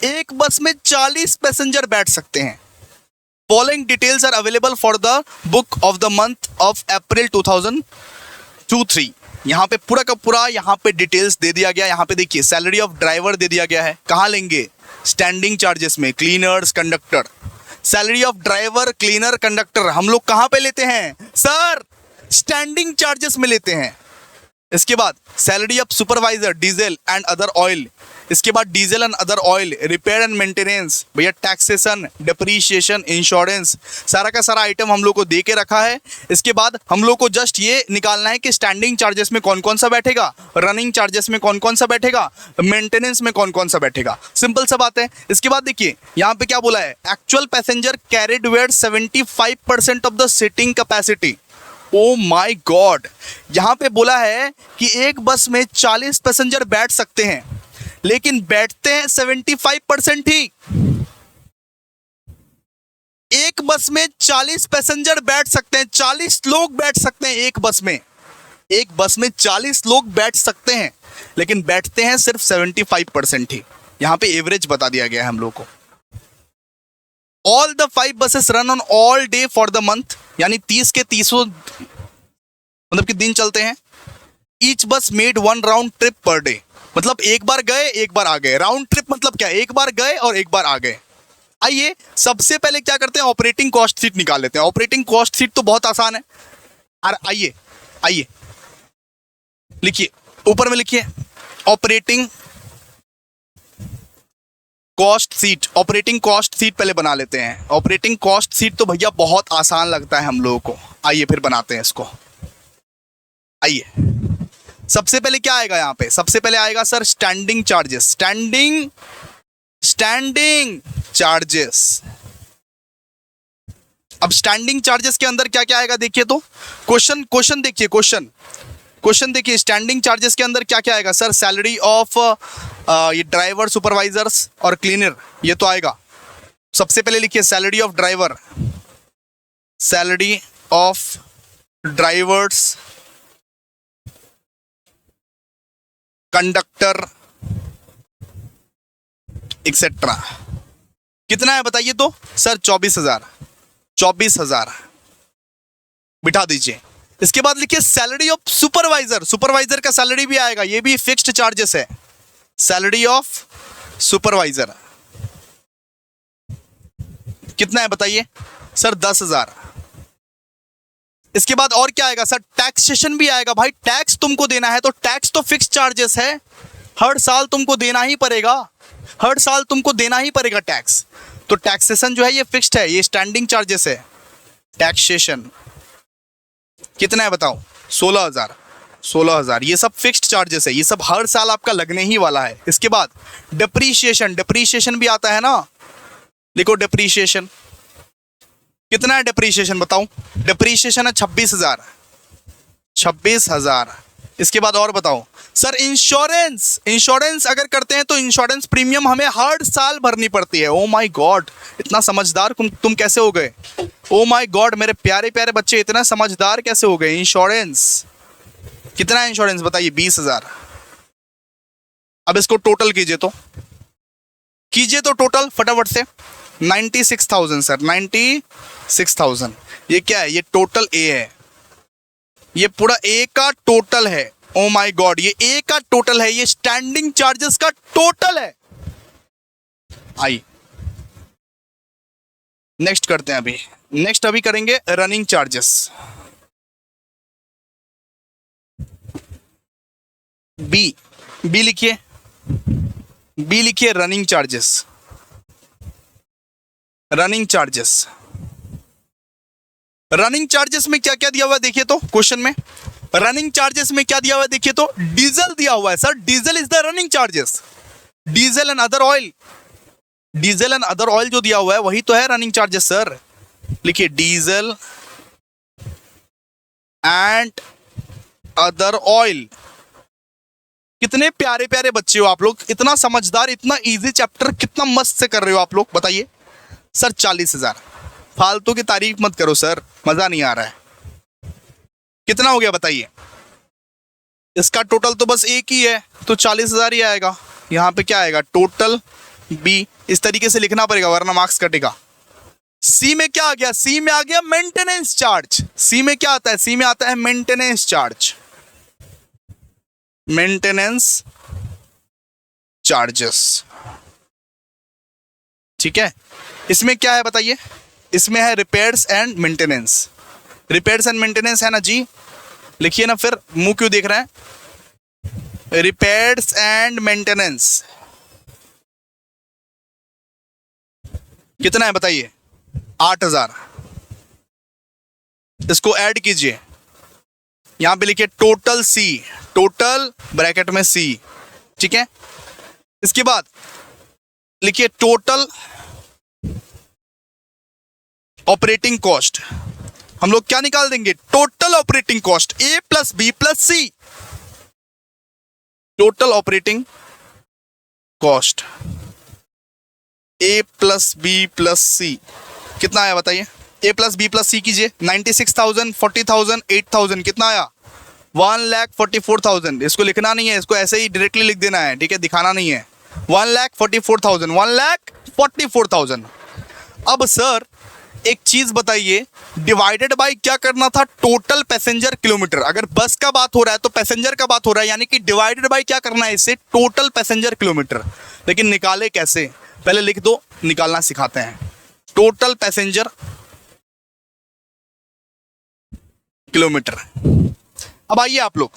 एक बस में 40 पैसेंजर बैठ सकते हैं। Following details are available for the book of the month of April 2023। यहाँ पे पूरा का पूरा यहाँ पे डिटेल्स दे दिया गया। यहाँ पे देखिए सैलरी ऑफ ड्राइवर दे दिया गया है। कहाँ लेंगे, स्टैंडिंग चार्जेस में, cleaners, conductor. Salary of driver, cleaner, conductor हम लोग कहाँ पे लेते हैं सर, स्टैंडिंग चार्जेस में लेते हैं। इसके बाद salary of supervisor, diesel and other oil. इसके बाद diesel and other oil, repair and maintenance, भैया टैक्सेशन, डिप्रीशिएशन, इंश्योरेंस, सारा का सारा आइटम हम लोग को दे के रखा है। इसके बाद हम लोग को जस्ट ये निकालना है कि स्टैंडिंग चार्जेस में कौन कौन सा बैठेगा, रनिंग चार्जेस में कौन कौन सा बैठेगा, मेंटेनेंस में कौन कौन सा बैठेगा। सिंपल सा बात है। इसके बाद देखिए यहाँ पे क्या बोला है, actual passenger carried were 75% of the seating capacity. Oh my God, यहाँ पे बोला है कि एक बस में 40 पैसेंजर बैठ सकते हैं, लेकिन बैठते हैं 75% ही। एक बस में 40 पैसेंजर बैठ सकते हैं, 40 लोग बैठ सकते हैं एक बस में। एक बस में 40 लोग बैठ सकते हैं, लेकिन बैठते हैं सिर्फ 75% ही। यहाँ पे एवरेज बता दिया गया है हम लोग को। All the 5 buses run on all day for the month, यानी 30 के 30 मतलब कि दिन चलते हैं। ईच बस made 1 round trip per day, मतलब एक बार गए एक बार आ गए। राउंड ट्रिप मतलब क्या, एक बार गए और एक बार आ गए। आइए सबसे पहले क्या करते हैं, ऑपरेटिंग कॉस्ट शीट निकाल लेते हैं। ऑपरेटिंग कॉस्ट शीट तो बहुत आसान है। और आइए लिखिए, ऊपर में लिखिए operating cost sheet. Operating cost sheet पहले बना लेते हैं। ऑपरेटिंग कॉस्ट शीट तो भैया बहुत आसान लगता है हम लोगों को। आइए फिर बनाते हैं इसको। आइए सबसे पहले क्या आएगा, यहाँ पे सबसे पहले आएगा sir standing charges. Standing charges. अब स्टैंडिंग चार्जेस के अंदर क्या क्या आएगा देखिए तो, क्वेश्चन देखिए, क्वेश्चन देखिए। स्टैंडिंग चार्जेस के अंदर क्या क्या आएगा सर, सैलरी ऑफ ये ड्राइवर, सुपरवाइजर्स और क्लीनर, ये तो आएगा। सबसे पहले लिखिए salary of driver, salary of drivers, conductor etcetera. कितना है बताइए तो सर, 24,000 बिठा दीजिए। इसके बाद लिखिए सैलरी ऑफ सुपरवाइजर। सुपरवाइजर का सैलरी भी आएगा, ये भी फिक्स्ड चार्जेस है। सैलरी ऑफ सुपरवाइजर कितना है बताइए सर? 10,000। इसके बाद और क्या आएगा सर? टैक्सेशन भी आएगा भाई, टैक्स तुमको देना है तो टैक्स तो फिक्स चार्जेस है, हर साल तुमको देना ही पड़ेगा, हर साल तुमको देना ही पड़ेगा टैक्स। तो टैक्सेशन जो है ये फिक्स्ड है, ये स्टैंडिंग चार्जेस है। टैक्सेशन कितना है बताओ? 16,000। 16,000 ये सब फिक्स्ड चार्जेस है, ये सब हर साल आपका लगने ही वाला है। इसके बाद डिप्रीशिएशन, डिप्रीशिएशन भी आता है ना, लिखो डिप्रीशिएशन कितना है? डिप्रीशिएशन बताओ। डिप्रीशिएशन है 26,000। 26,000। इसके बाद और बताओ सर इंश्योरेंस, इंश्योरेंस अगर करते हैं तो इंश्योरेंस प्रीमियम हमें हर साल भरनी पड़ती है। ओ माय गॉड, इतना समझदार तुम कैसे हो गए? ओ माय गॉड, मेरे प्यारे प्यारे बच्चे इतना समझदार कैसे हो गए? इंश्योरेंस कितना है? इंश्योरेंस बताइए 20,000। अब इसको टोटल कीजिए तो टोटल फटाफट से 96,000 सर, 96,000। ये क्या है? ये टोटल ए है, ये पूरा ए का टोटल है। ओ माय गॉड, ये ए का टोटल है, ये स्टैंडिंग चार्जेस का टोटल है। आई नेक्स्ट करते हैं, अभी करेंगे रनिंग चार्जेस। बी लिखिए, रनिंग चार्जेस। रनिंग चार्जेस में क्या क्या दिया हुआ है देखिए तो क्वेश्चन में। रनिंग चार्जेस में क्या दिया हुआ है देखिए तो? डीजल दिया हुआ है sir, diesel is the running charges. Diesel and other oil, diesel and other oil जो दिया हुआ है वही तो है रनिंग चार्जेस सर। लिखिए डीजल एंड अदर ऑयल। कितने प्यारे प्यारे बच्चे हो आप लोग, इतना समझदार, इतना इजी चैप्टर कितना मस्त से कर रहे हो आप लोग, बताइए सर। 40,000। फालतू की तारीफ मत करो सर, मजा नहीं आ रहा है। कितना हो गया बताइए? इसका टोटल तो बस एक ही है तो 40,000 ही आएगा। यहां पे क्या आएगा? Total B. इस तरीके से लिखना पड़ेगा वरना मार्क्स कटेगा। सी में क्या आ गया? सी में आ गया मेंटेनेंस चार्ज। सी में क्या आता है? सी में आता है मेंटेनेंस चार्ज, मेंटेनेंस चार्जेस। ठीक है, इसमें क्या है बताइए? इसमें है repairs and maintenance. Repairs and maintenance है ना जी, लिखिए ना, फिर मुंह क्यों देख रहे हैं? रिपेयर्स एंड मेंटेनेंस कितना है बताइए? 8,000। इसको ऐड कीजिए, यहां पे लिखिए टोटल सी, टोटल ब्रैकेट में सी। ठीक है, इसके बाद लिखिए टोटल ऑपरेटिंग कॉस्ट। हम लोग क्या निकाल देंगे? टोटल ऑपरेटिंग कॉस्ट, ए प्लस बी प्लस सी। टोटल ऑपरेटिंग कॉस्ट ए प्लस बी प्लस सी कितना आया बताइए? ए प्लस बी प्लस सी कीजिए। 96,000, 40,000, 8,000 कितना आया? 1,44,000। इसको लिखना नहीं है, इसको ऐसे ही डायरेक्टली लिख देना है, ठीक है, दिखाना नहीं है। 1,44,000, 1,44,000। अब सर एक चीज बताइए, डिवाइडेड बाय क्या करना था? Total passenger kilometre. अगर बस का बात हो रहा है तो पैसेंजर का बात हो रहा है, यानी कि डिवाइडेड बाय क्या करना है इससे? Total passenger kilometre. लेकिन निकाले कैसे? पहले लिख दो, निकालना सिखाते हैं। Total passenger kilometre. अब आइए आप लोग,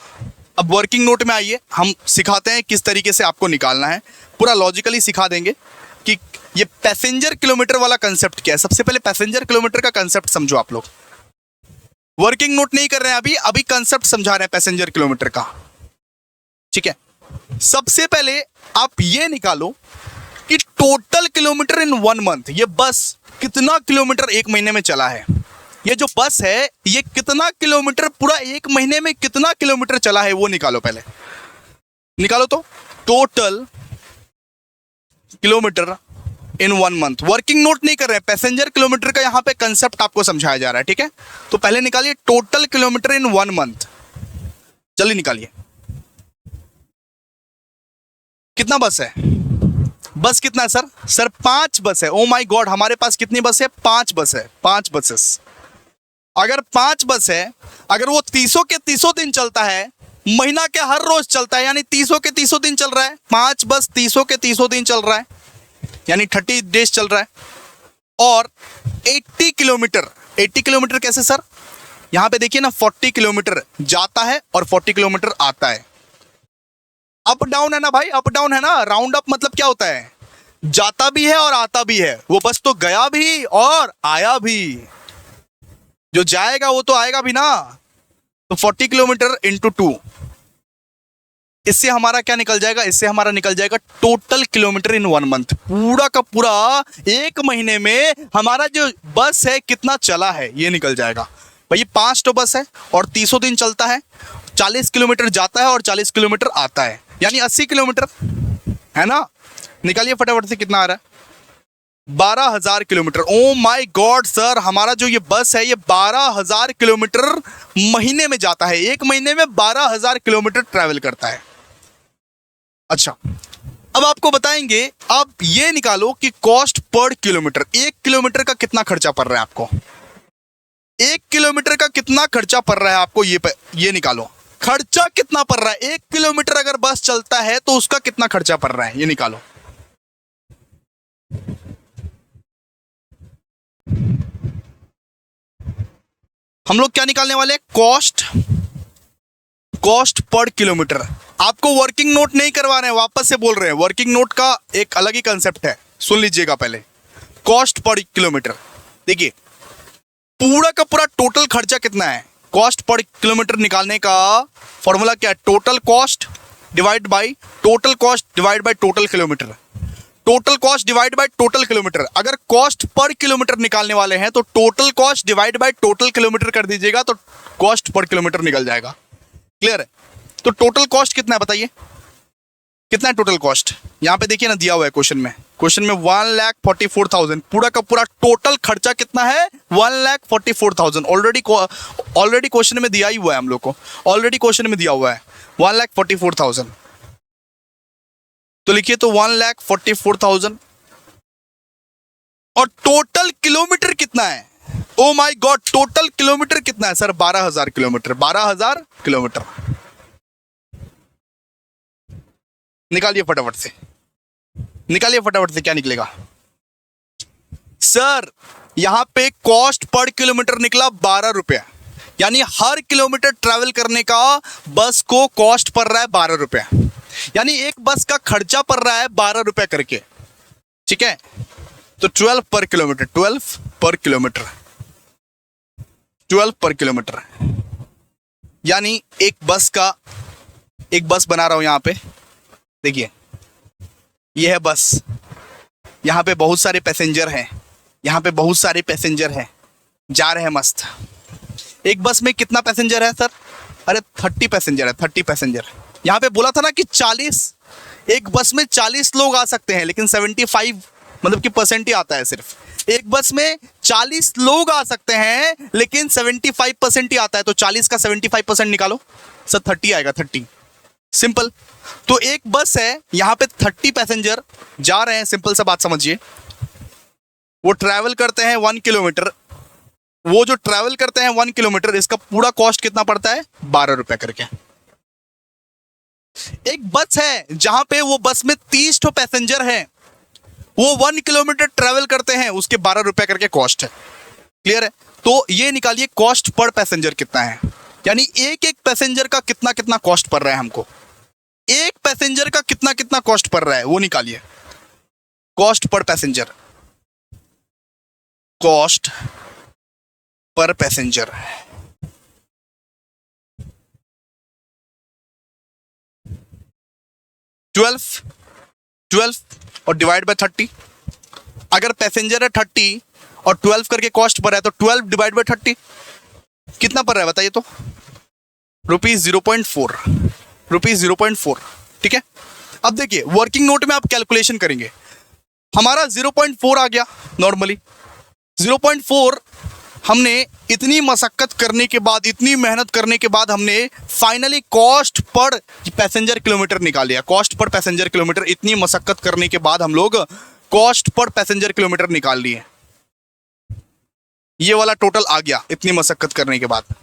अब वर्किंग नोट में आइए, हम सिखाते हैं किस तरीके से आपको निकालना है। पूरा लॉजिकली सिखा देंगे कि ये पैसेंजर किलोमीटर वाला कंसेप्ट क्या है। सबसे पहले पैसेंजर किलोमीटर का कंसेप्ट समझो आप लोग। वर्किंग नोट नहीं कर रहे हैं अभी कंसेप्ट समझा रहे हैं पैसेंजर किलोमीटर का। ठीक है, सबसे पहले आप ये निकालो कि टोटल किलोमीटर इन 1 मंथ, ये बस कितना किलोमीटर एक महीने में चला है। ये जो बस है ये कितना किलोमीटर पूरा एक महीने में कितना किलोमीटर चला है वो निकालो। पहले निकालो तो टोटल किलोमीटर इन 1 मंथ। वर्किंग नोट नहीं कर रहे हैं, पैसेंजर किलोमीटर का यहां पे कंसेप्ट आपको समझाया जा रहा है। ठीक है, तो पहले निकालिए टोटल किलोमीटर इन 1 मंथ। चलिए निकालिए, कितना बस है? बस कितना है सर? सर 5 बस है। ओ माय गॉड, हमारे पास कितनी बस है? 5 बस है, 5 बसेस। अगर 5 बस है, अगर वो 30 के 30 दिन चलता है महीना के हर रोज चलता है, यानी 30 के 30 दिन चल रहा है। 5 बस 30 के 30 दिन चल रहा है, यानी 30 डेज चल रहा है। और 80 किलोमीटर, 80 किलोमीटर कैसे सर? यहां पे देखिए ना, 40 किलोमीटर जाता है और 40 किलोमीटर आता है। अप डाउन है ना भाई, अप डाउन है ना। राउंड अप मतलब क्या होता है? जाता भी है और आता भी है। वो बस तो गया भी और आया भी। जो जाएगा वो तो आएगा भी ना। तो 40 किलोमीटर इंटू 2, इससे हमारा क्या निकल जाएगा? इससे हमारा निकल जाएगा टोटल किलोमीटर इन 1 मंथ। पूरा का पूरा एक महीने में हमारा जो बस है कितना चला है ये निकल जाएगा। भाई 5 तो बस है और 30 दिन चलता है, 40 किलोमीटर जाता है और 40 किलोमीटर आता है, यानी 80 किलोमीटर है ना। निकालिए फटाफट से कितना आ रहा है? 12,000 kilometre. O my God sir, हमारा जो ये बस है ये 12,000 किलोमीटर महीने में जाता है। एक महीने में 12,000 किलोमीटर ट्रैवल करता है। अच्छा, अब आपको बताएंगे, आप ये निकालो कि कॉस्ट पर किलोमीटर, 1 किलोमीटर का कितना खर्चा पड़ रहा है आपको। 1 किलोमीटर का कितना खर्चा पड़ रहा है आपको, ये निकालो। खर्चा कितना पड़ रहा है? 1 किलोमीटर अगर बस चलता है तो उसका कितना खर्चा पड़ रहा है, ये निकालो। हम लोग क्या निकालने वाले? Cost per kilometre. आपको वर्किंग नोट नहीं करवा रहे हैं, वापस से बोल रहे हैं, वर्किंग नोट का एक अलग ही कंसेप्ट है, सुन लीजिएगा पहले। कॉस्ट पर किलोमीटर, देखिए पूरा का पूरा टोटल खर्चा कितना है। कॉस्ट पर किलोमीटर निकालने का फॉर्मूला क्या है? Total cost divide by total cost divide by total kilometre. Total cost divide by total kilometre. अगर कॉस्ट पर किलोमीटर निकालने वाले हैं तो total cost divide by total kilometre कर दीजिएगा तो कॉस्ट पर किलोमीटर निकल जाएगा। क्लियर है? तो टोटल कॉस्ट कितना है बताइए, कितना है टोटल कॉस्ट? यहां पे देखिए ना, दिया हुआ है क्वेश्चन में। क्वेश्चन में 1,44,000, पूरा का पूरा टोटल खर्चा कितना है? 1,44,000। ऑलरेडी क्वेश्चन में दिया ही हुआ है हम लोग को, ऑलरेडी क्वेश्चन में दिया हुआ है 1,44,000। तो लिखिए तो 1,44,000। और टोटल किलोमीटर कितना है? ओ माय गॉड, टोटल किलोमीटर कितना है सर? 12,000 किलोमीटर। 12,000 किलोमीटर निकालिए फटाफट से, निकालिए फटाफट से, क्या निकलेगा सर? यहां पे कॉस्ट पर किलोमीटर निकला 12 रुपया, यानी हर किलोमीटर ट्रैवल करने का बस को कॉस्ट पड़ रहा है 12 रुपया, यानी एक बस का खर्चा पड़ रहा है 12 रुपया करके। ठीक है, तो 12 पर किलोमीटर, 12 पर किलोमीटर, 12 पर किलोमीटर, यानी एक बस बना रहा हूं यहां पे। देखिए ये है बस, यहां पे बहुत सारे पैसेंजर हैं, यहां पे बहुत सारे पैसेंजर हैं, जा रहे हैं मस्त। एक बस में कितना पैसेंजर है सर? अरे 30 पैसेंजर है, 30 पैसेंजर। यहां पे बोला था ना कि 40, एक बस में 40 लोग आ सकते हैं, लेकिन 75 मतलब कि परसेंट ही आता है सिर्फ। एक बस में 40 लोग आ सकते हैं लेकिन 75% ही आता है, तो 40 का 75% निकालो सर, 30 आएगा, 30। सिंपल। तो एक बस है, यहां पे 30 पैसेंजर जा रहे हैं, सिंपल सा बात समझिए। वो ट्रैवल करते हैं 1 किलोमीटर, वो जो ट्रैवल करते हैं 1 किलोमीटर, इसका पूरा कॉस्ट कितना पड़ता है? 12 रुपए करके। एक बस है जहां पे वो बस में 30 तो पैसेंजर हैं, वो 1 किलोमीटर ट्रैवल करते हैं, उसके 12 रुपए करके कॉस्ट है। क्लियर है? तो ये निकालिए कॉस्ट पर पैसेंजर कितना है, यानी एक एक पैसेंजर का कितना कितना कॉस्ट पड़ रहा है हमको, एक पैसेंजर का कितना कितना कॉस्ट पड़ रहा है वो निकालिए। Cost per passenger, cost per passenger, twelve और डिवाइड बाय 30। अगर पैसेंजर है 30 और 12 करके कॉस्ट पर है तो 12 डिवाइड बाय 30 कितना पर है बताइए तो? ₹0.4, ₹0.4। ठीक है, अब देखिए वर्किंग नोट में आप कैलकुलेशन करेंगे, हमारा 0.4 आ गया नॉर्मली। 0.4 हमने इतनी मशक्कत करने के बाद, इतनी मेहनत करने के बाद हमने finally cost per passenger kilometre निकाल लिया। कॉस्ट पर पैसेंजर किलोमीटर, इतनी मशक्कत करने के बाद हम लोग कॉस्ट पर पैसेंजर किलोमीटर निकाल लिए। ये वाला टोटल आ गया इतनी मशक्कत करने के बाद।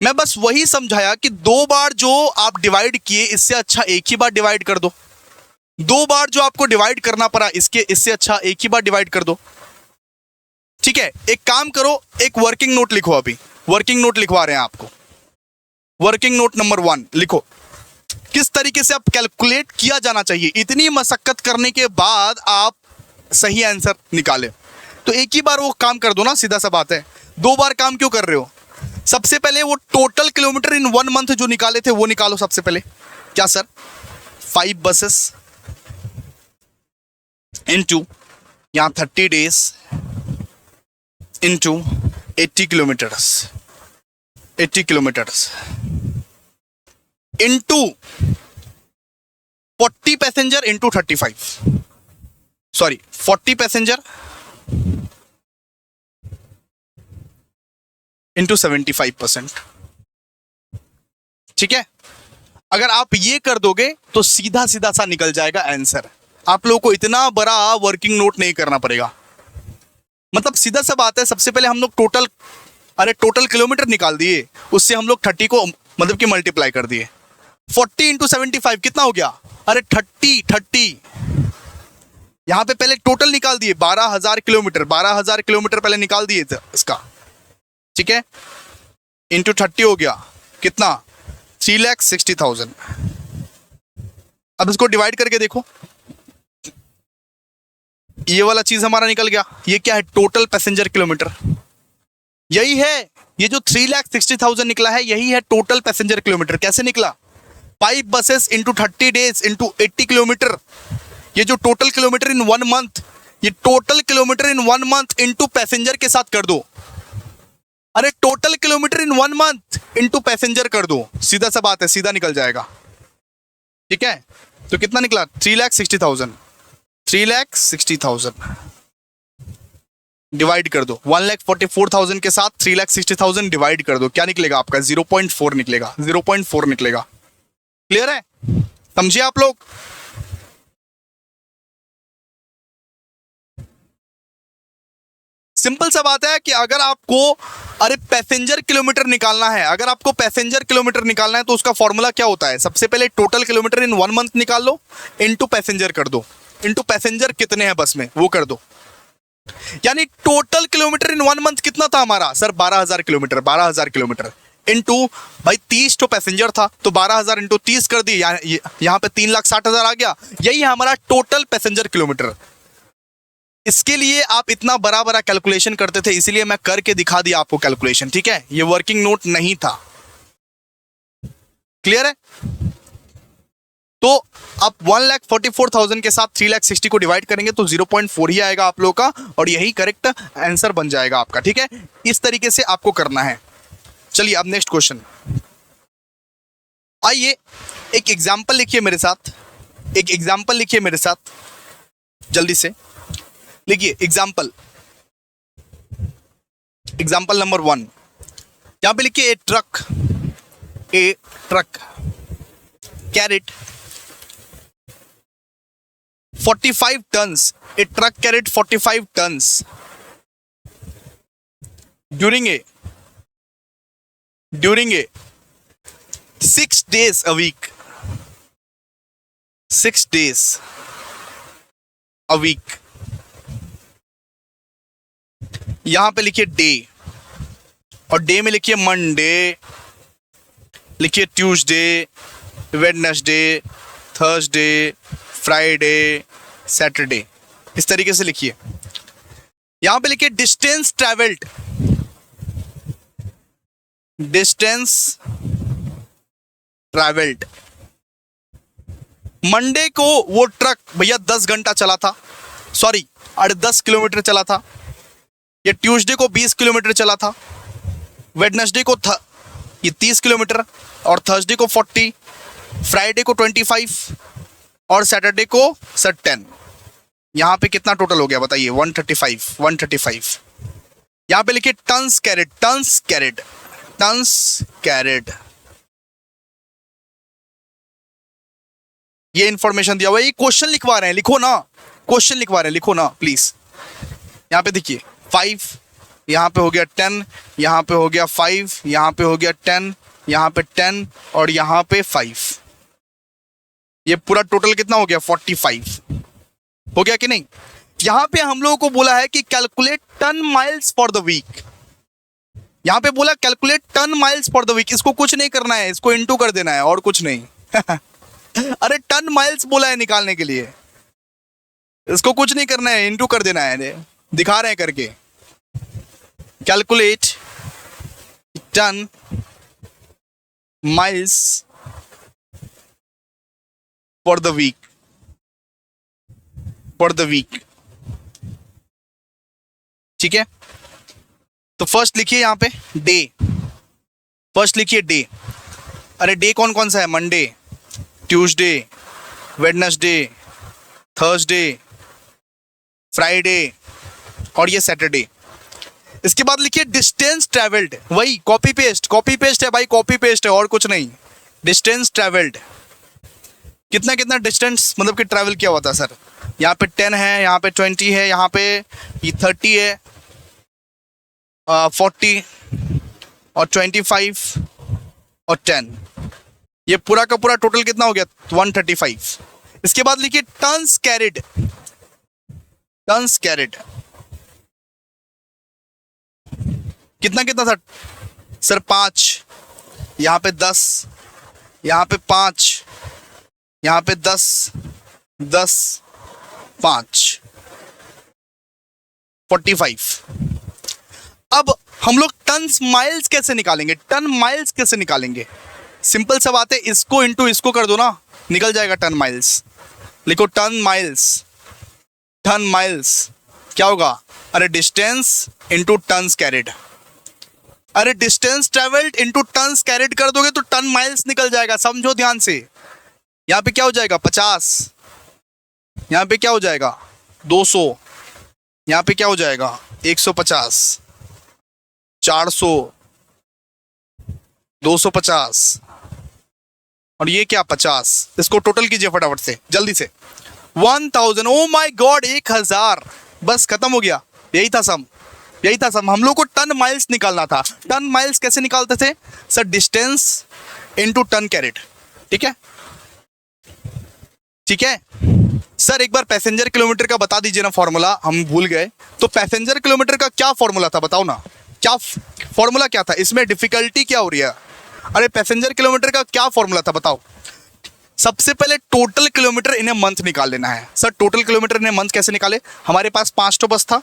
मैं बस वही समझाया कि 2 बार जो आप डिवाइड किए इससे अच्छा एक ही बार डिवाइड कर दो। 2 बार जो आपको डिवाइड करना पड़ा इससे अच्छा एक ही बार डिवाइड कर दो। ठीक है, एक काम करो, एक वर्किंग नोट लिखो। अभी वर्किंग नोट लिखवा रहे हैं आपको। वर्किंग नोट नंबर 1 लिखो, किस तरीके से आप कैलकुलेट किया जाना चाहिए। इतनी मशक्कत करने के बाद आप सही आंसर निकाले, तो एक ही बार वो काम कर दो ना, सीधा सा बात है। 2 बार काम क्यों कर रहे हो? सबसे पहले वो टोटल किलोमीटर इन 1 मंथ जो निकाले थे वो निकालो सबसे पहले। क्या सर? 5 बसेस इनटू यहां 30 days into 80 kilometres, 80 kilometres into 40 passenger into 35, sorry 40 passenger into 75%। ठीक है, अगर आप ये कर दोगे तो सीधा सीधा सा निकल जाएगा आंसर। आप लोगों को इतना बड़ा वर्किंग नोट नहीं करना पड़ेगा। मतलब सीधा सा बात है, सबसे पहले हम लोग टोटल किलोमीटर निकाल दिए, उससे हम लोग 30 को मतलब कि मल्टीप्लाई कर दिए। 40 इंटू 75 कितना हो गया? अरे 30 यहां पे पहले टोटल निकाल दिए 12,000 किलोमीटर, 12,000 किलोमीटर पहले निकाल दिए थे इसका। ठीक है, इंटू 30 हो गया कितना? 3,60,000। अब इसको डिवाइड करके देखो, ये वाला चीज हमारा निकल गया। ये क्या है? Total passenger kilometre. यही है, ये जो 3,60,000 निकला है यही है टोटल पैसेंजर किलोमीटर। कैसे निकला? 5 buses into 30 days into 80 kilometre. ये जो टोटल किलोमीटर इन 1 मंथ, ये टोटल किलोमीटर इन 1 मंथ इंटू पैसेंजर के साथ कर दो। अरे टोटल किलोमीटर इन 1 मंथ इंटू पैसेंजर कर दो, सीधा सा बात है, सीधा निकल जाएगा। ठीक है, तो कितना निकला? 3,60,000। 3,60,000 डिवाइड कर दो 1,44,000 के साथ 3,60,000 डिवाइड कर दो, क्या निकलेगा आपका? 0.4 निकलेगा, 0.4 निकलेगा। क्लियर है? समझिए आप लोग। सिंपल सा बात है कि अगर आपको पैसेंजर किलोमीटर निकालना है, अगर आपको पैसेंजर किलोमीटर निकालना है तो उसका फॉर्मूला क्या होता है? सबसे पहले टोटल किलोमीटर इन 1 मंथ निकाल लो, इनटू पैसेंजर कर दो, इनटू पैसेंजर कितने हैं बस में वो कर दो। यानी टोटल किलोमीटर इन 1 मंथ कितना था हमारा? Sir 12,000 kilometre. 12,000 किलोमीटर इनटू भाई 30 तो पैसेंजर था, तो 12,000 इंटू 30 कर दी, यहां पे 3,60,000 आ गया। यही है हमारा टोटल पैसेंजर किलोमीटर। इसके लिए आप इतना बड़ा बड़ा कैलकुलेशन करते थे, इसीलिए मैं करके दिखा दिया आपको कैलकुलेशन। ठीक है, ये वर्किंग नोट नहीं था। क्लियर है? तो आप 1,44,000 के साथ 3,60,000 को डिवाइड करेंगे तो 0.4 ही आएगा आप लोग का, और यही करेक्ट आंसर बन जाएगा आपका। ठीक है, इस तरीके से आपको करना है। चलिए अब नेक्स्ट क्वेश्चन। आइए एक एग्जाम्पल लिखिए मेरे साथ, एक एग्जाम्पल लिखिए मेरे साथ, जल्दी से लिखिए एग्जाम्पल। एग्जाम्पल नंबर 1 यहां पे लिखिए, ए truck carat 45 tons. A truck carried 45 tons during a 6 days a week. 6 days a week. यहां पे लिखिए डे, और डे में लिखिए मंडे, लिखिए Tuesday, Wednesday, Thursday, Friday, Saturday. इस तरीके से लिखिए। यहां पे लिखिए distance travelled, distance travelled. Monday को वो ट्रक भैया 10 घंटा चला था, सॉरी 10 किलोमीटर चला था। ये ट्यूसडे को 20 किलोमीटर चला था, वेडनेसडे को ये 30 किलोमीटर, और थर्सडे को 40, फ्राइडे को 25, और सैटरडे को सर 10। यहां पे कितना टोटल हो गया बताइए? 135, 135। यहां पे लिखिए tons carried, tons carried, tons carried. ये इंफॉर्मेशन दिया हुआ है। ये क्वेश्चन लिखवा रहे हैं, लिखो ना, क्वेश्चन लिखवा रहे हैं, लिखो ना प्लीज। यहां पे देखिए 5 यहाँ पे हो गया 10, यहाँ पे हो गया 5, यहाँ पे हो गया 10, यहाँ पे 10 और यहाँ पे 5। ये पूरा टोटल कितना हो गया? 45 हो गया कि नहीं? यहाँ पे हम लोगों को बोला है कि calculate ton miles for the week. यहाँ पे बोला calculate ton miles for the week. इसको कुछ नहीं करना है, इसको इनटू कर देना है और कुछ नहीं। अरे टन माइल्स बोला है निकालने के लिए, इसको कुछ नहीं करना है, इनटू कर देना है। दिखा रहे हैं करके, calculate ton miles for the week, for the week. ठीक है, तो फर्स्ट लिखिए यहां पे डे, फर्स्ट लिखिए डे। अरे डे कौन कौन सा है? Monday, Tuesday, Wednesday, Thursday, Friday और ये सैटरडे। इसके बाद लिखिए डिस्टेंस ट्रेवल्ड, वही कॉपी पेस्ट है भाई, कॉपी पेस्ट है और कुछ नहीं। डिस्टेंस ट्रेवल्ड, कितना कितना डिस्टेंस मतलब कि ट्रैवल किया हुआ था सर। यहाँ पे 10 है, यहाँ पे 20 है, यहाँ पे 30 है, 40 और 25 और 10। ये पूरा का पूरा टोटल कितना हो गया? 135। इसके बाद लिखिए टन्स कैरिड, टन्स कैरिड कितना कितना था सर? 5, यहाँ पे 10, यहाँ पे 5, यहाँ पे 10, 10, 5, 45। अब हम लोग टन्स माइल्स कैसे निकालेंगे? टन माइल्स कैसे निकालेंगे? सिंपल सा बात है, इसको इंटू इसको कर दो ना, निकल जाएगा टन माइल्स। लिखो टन माइल्स, टन माइल्स क्या होगा? अरे डिस्टेंस इंटू टन्स कैरिड। अरे distance travelled into tons carried कर दोगे तो टन माइल्स निकल जाएगा। समझो ध्यान से, यहाँ पे क्या हो जाएगा? 50, यहाँ पे क्या हो जाएगा? 200, यहाँ पे क्या हो जाएगा? 150, 400, 250 और ये क्या? 50। इसको टोटल कीजिए फटाफट से, जल्दी से। 1000, ओ माय गॉड, 1000, बस खत्म हो गया। यही था सम, यही था सम। हम लोग को टन माइल्स निकालना था। टन माइल्स कैसे निकालते थे sir? Distance into ton carried. ठीक है, ठीक है सर। एक बार पैसेंजर किलोमीटर का बता दीजिए ना फॉर्मूला, हम भूल गए। तो पैसेंजर किलोमीटर का क्या फॉर्मूला था बताओ ना, क्या फॉर्मूला क्या था? इसमें डिफिकल्टी क्या हो रही है? अरे पैसेंजर किलोमीटर का क्या फॉर्मूला था बताओ? सबसे पहले total kilometre in a month निकाल लेना है। Sir total kilometre in a month कैसे निकाले? हमारे पास 5 तो बस था,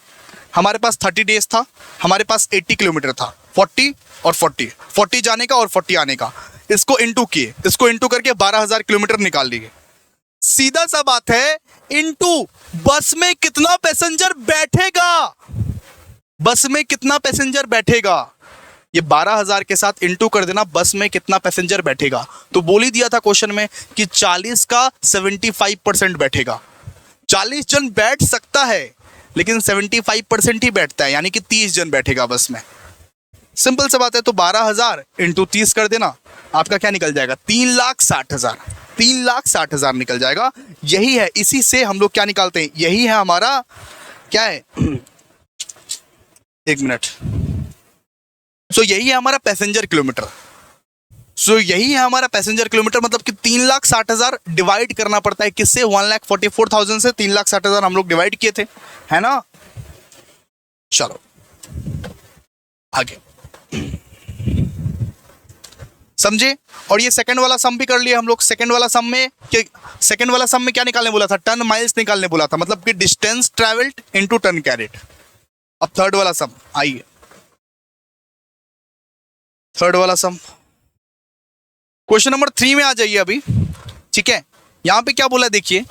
हमारे पास 30 डेज था, हमारे पास 80 किलोमीटर था। 40 और 40 जाने का और 40 आने का। इसको इंटू किए, इसको इंटू करके 12,000 किलोमीटर निकाल लिए। सीधा सा बात है, इंटू बस में कितना पैसेंजर बैठेगा, बस में कितना पैसेंजर बैठेगा, ये 12,000 के साथ इंटू कर देना, बस में कितना पैसेंजर बैठेगा। तो बोल ही दिया था क्वेश्चन में कि 40 का 75% बैठेगा। 40 जन बैठ सकता है लेकिन 75% ही बैठता है, यानी कि 30 जन बैठेगा बस में। सिंपल सा बात है। तो 12,000 इंटू 30 कर देना, आपका क्या निकल जाएगा? 3,60,000, 3,60,000 निकल जाएगा। यही है, इसी से हम लोग क्या निकालते हैं? यही है हमारा, क्या है, एक मिनट। सो यही है हमारा पैसेंजर किलोमीटर। सो यही है हमारा पैसेंजर किलोमीटर, मतलब कि 3,60,000 डिवाइड करना पड़ता है किससे? 1,44,000 से 3,60,000 हम लोग डिवाइड किए थे, है ना। चलो आगे समझे। और ये सेकंड वाला सम भी कर लिया हम लोग। सेकंड वाला सम में क्या निकालने बोला था? टन माइल्स निकालने बोला था, मतलब कि distance travelled into ton carried. अब थर्ड वाला सम आइए, थर्ड वाला सम क्वेश्चन नंबर 3 में आ जाइए अभी। ठीक है, यहां पे क्या बोला देखिए,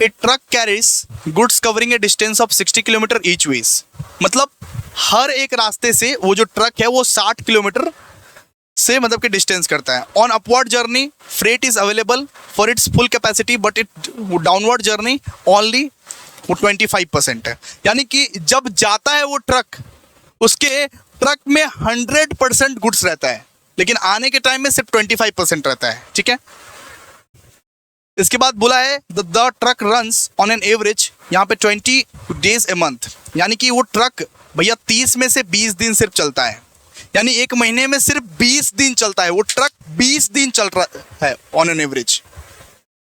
a truck carries goods covering a distance of 60 kilometre each ways. मतलब हर एक रास्ते से वो जो ट्रक है वो 60 किलोमीटर से मतलब कि डिस्टेंस करता है। On upward journey freight is available for its full capacity but it downward journey only 25% है। यानी कि जब जाता है वो ट्रक, उसके ट्रक में 100% गुड्स रहता है, लेकिन आने के टाइम में सिर्फ 25% रहता है। ठीक है, इसके बाद बोला है the truck runs on an average, यहाँ पे 20 डेज ए मंथ, यानी कि वो ट्रक भैया 30 में से 20 दिन सिर्फ चलता है, यानी एक महीने में सिर्फ 20 दिन चलता है वो ट्रक, 20 दिन चल रहा है ऑन एन एवरेज।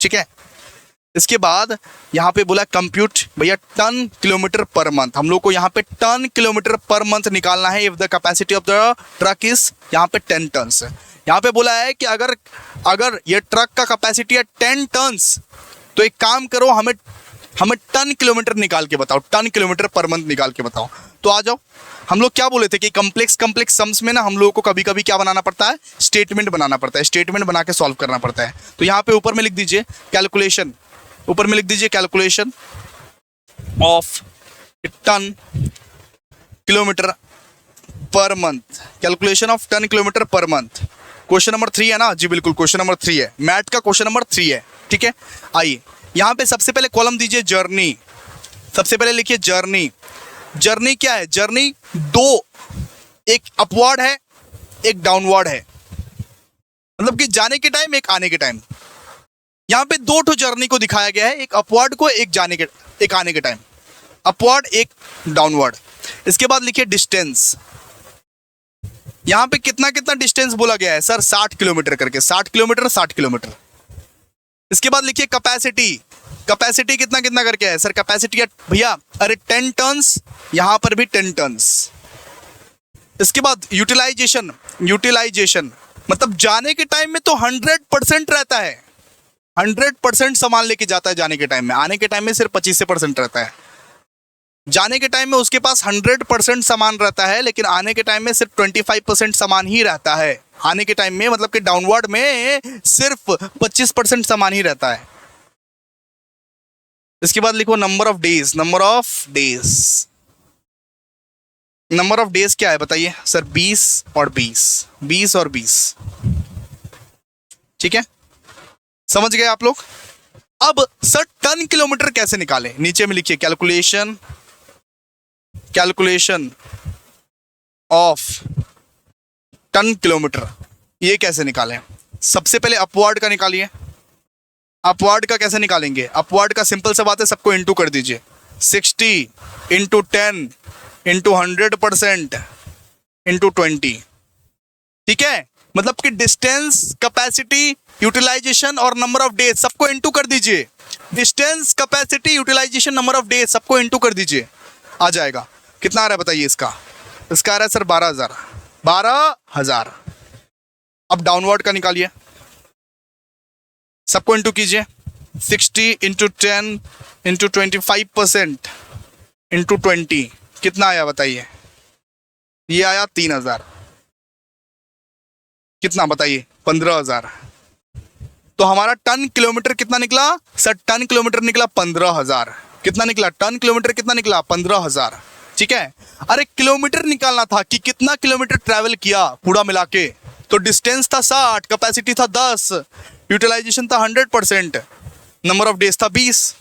ठीक है, इसके बाद यहाँ पे बोला कंप्यूट भैया टन किलोमीटर पर मंथ। हम लोग को यहाँ पे टन किलोमीटर पर मंथ निकालना है if the capacity of the truck is यहाँ पे 10 टन्स। यहाँ पे बोला है कि अगर ये ट्रक का कैपेसिटी है 10 टन्स तो एक काम करो, हमें टन किलोमीटर निकाल के बताओ, टन किलोमीटर पर मंथ निकाल के बताओ। तो आ जाओ, हम लोग क्या बोले थे कि कम्प्लेक्स सम्स में ना हम लोगों को कभी कभी क्या बनाना पड़ता है, स्टेटमेंट बनाना पड़ता है, स्टेटमेंट बना के सॉल्व करना पड़ता है। तो यहाँ पे ऊपर में लिख दीजिए कैलकुलेशन, ऊपर में लिख दीजिए calculation of ton kilometre per month, calculation of ton kilometre per month. Question number 3 है ना जी, बिल्कुल क्वेश्चन नंबर 3 है, मैथ का क्वेश्चन नंबर 3 है। ठीक है, आइए यहाँ पे सबसे पहले कॉलम दीजिए जर्नी, सबसे पहले लिखिए जर्नी। जर्नी क्या है, जर्नी दो, एक अपवर्ड है एक डाउनवर्ड है, मतलब कि जाने के टाइम एक आने के टाइम। यहाँ पे दो ठो जर्नी को दिखाया गया है, एक अपवर्ड को एक आने के टाइम, अपवर्ड एक डाउनवर्ड। इसके बाद लिखिए डिस्टेंस, यहाँ पे कितना कितना डिस्टेंस बोला गया है सर, 60 किलोमीटर करके, 60 किलोमीटर 60 किलोमीटर। इसके बाद लिखिए कैपेसिटी, कैपेसिटी कितना कितना करके है सर, कैपेसिटी है भैया अरे 10 टन्स, यहां पर भी 10 टन्स। इसके बाद यूटिलाइजेशन, यूटिलाइजेशन मतलब जाने के टाइम में तो 100% रहता है, 100% सामान लेके जाता है जाने के टाइम में, आने के टाइम में सिर्फ 25% रहता है। जाने के टाइम में उसके पास 100% सामान रहता है, लेकिन आने के टाइम में सिर्फ 25% सामान ही रहता है। आने के टाइम में मतलब कि डाउनवर्ड में सिर्फ 25% सामान ही रहता है। इसके बाद लिखो number of days, number of days, number of days क्या है बताइए सर, 20 और 20, 20 और 20। ठीक है, समझ गए आप लोग। अब सर टन किलोमीटर कैसे निकालें, नीचे में लिखिए calculation, calculation of ton kilometre, ये कैसे निकालें। सबसे पहले अपवर्ड का निकालिए। अपवर्ड का कैसे निकालेंगे, अपवर्ड का सिंपल सा बात है, सबको इंटू कर दीजिए, 60 इंटू 10 इंटू 100% इंटू 20। ठीक है, मतलब कि डिस्टेंस, कैपेसिटी, यूटिलाइजेशन और नंबर ऑफ डेज सबको इंटू कर दीजिए। Distance, capacity, utilisation, number of days सबको इंटू कर दीजिए, आ जाएगा। कितना आ रहा है बताइए इसका, इसका आ रहा है सर 12,000, 12,000। अब डाउनवर्ड का निकालिए, सबको इंटू कीजिए, 60 इंटू 10 इंटू 25% इंटू 20, कितना आया बताइए, ये आया 3,000। कितना बताइए, 15,000। तो हमारा टन किलोमीटर कितना निकला सर, टन किलोमीटर निकला 15,000। कितना निकला, टन किलोमीटर कितना निकला, 15,000। ठीक है, अरे किलोमीटर निकालना था कि कितना किलोमीटर ट्रैवल किया पूरा मिला के, तो डिस्टेंस था 60, कैपेसिटी था 10, यूटिलाइजेशन था 100%, नंबर ऑफ डेज था 20।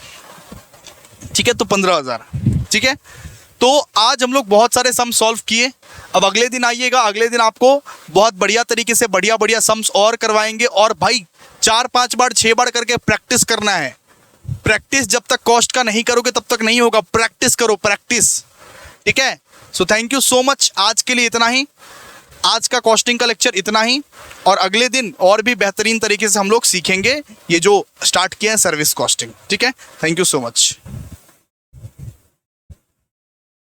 ठीक है, तो 15,000। ठीक है, तो आज हम लोग बहुत सारे सम सॉल्व किए। अब अगले दिन आइएगा, अगले दिन आपको बहुत बढ़िया तरीके से बढ़िया बढ़िया सम्स और करवाएंगे। और भाई 4-5 बार 6 बार करके प्रैक्टिस करना है। प्रैक्टिस जब तक कॉस्ट का नहीं करोगे तब तक नहीं होगा, प्रैक्टिस करो, प्रैक्टिस। ठीक है, so thank you so much. आज के लिए इतना ही, आज का कॉस्टिंग का लेक्चर इतना ही, और अगले दिन और भी बेहतरीन तरीके से हम लोग सीखेंगे ये जो स्टार्ट किया है सर्विस कॉस्टिंग। ठीक है, थैंक यू सो मच।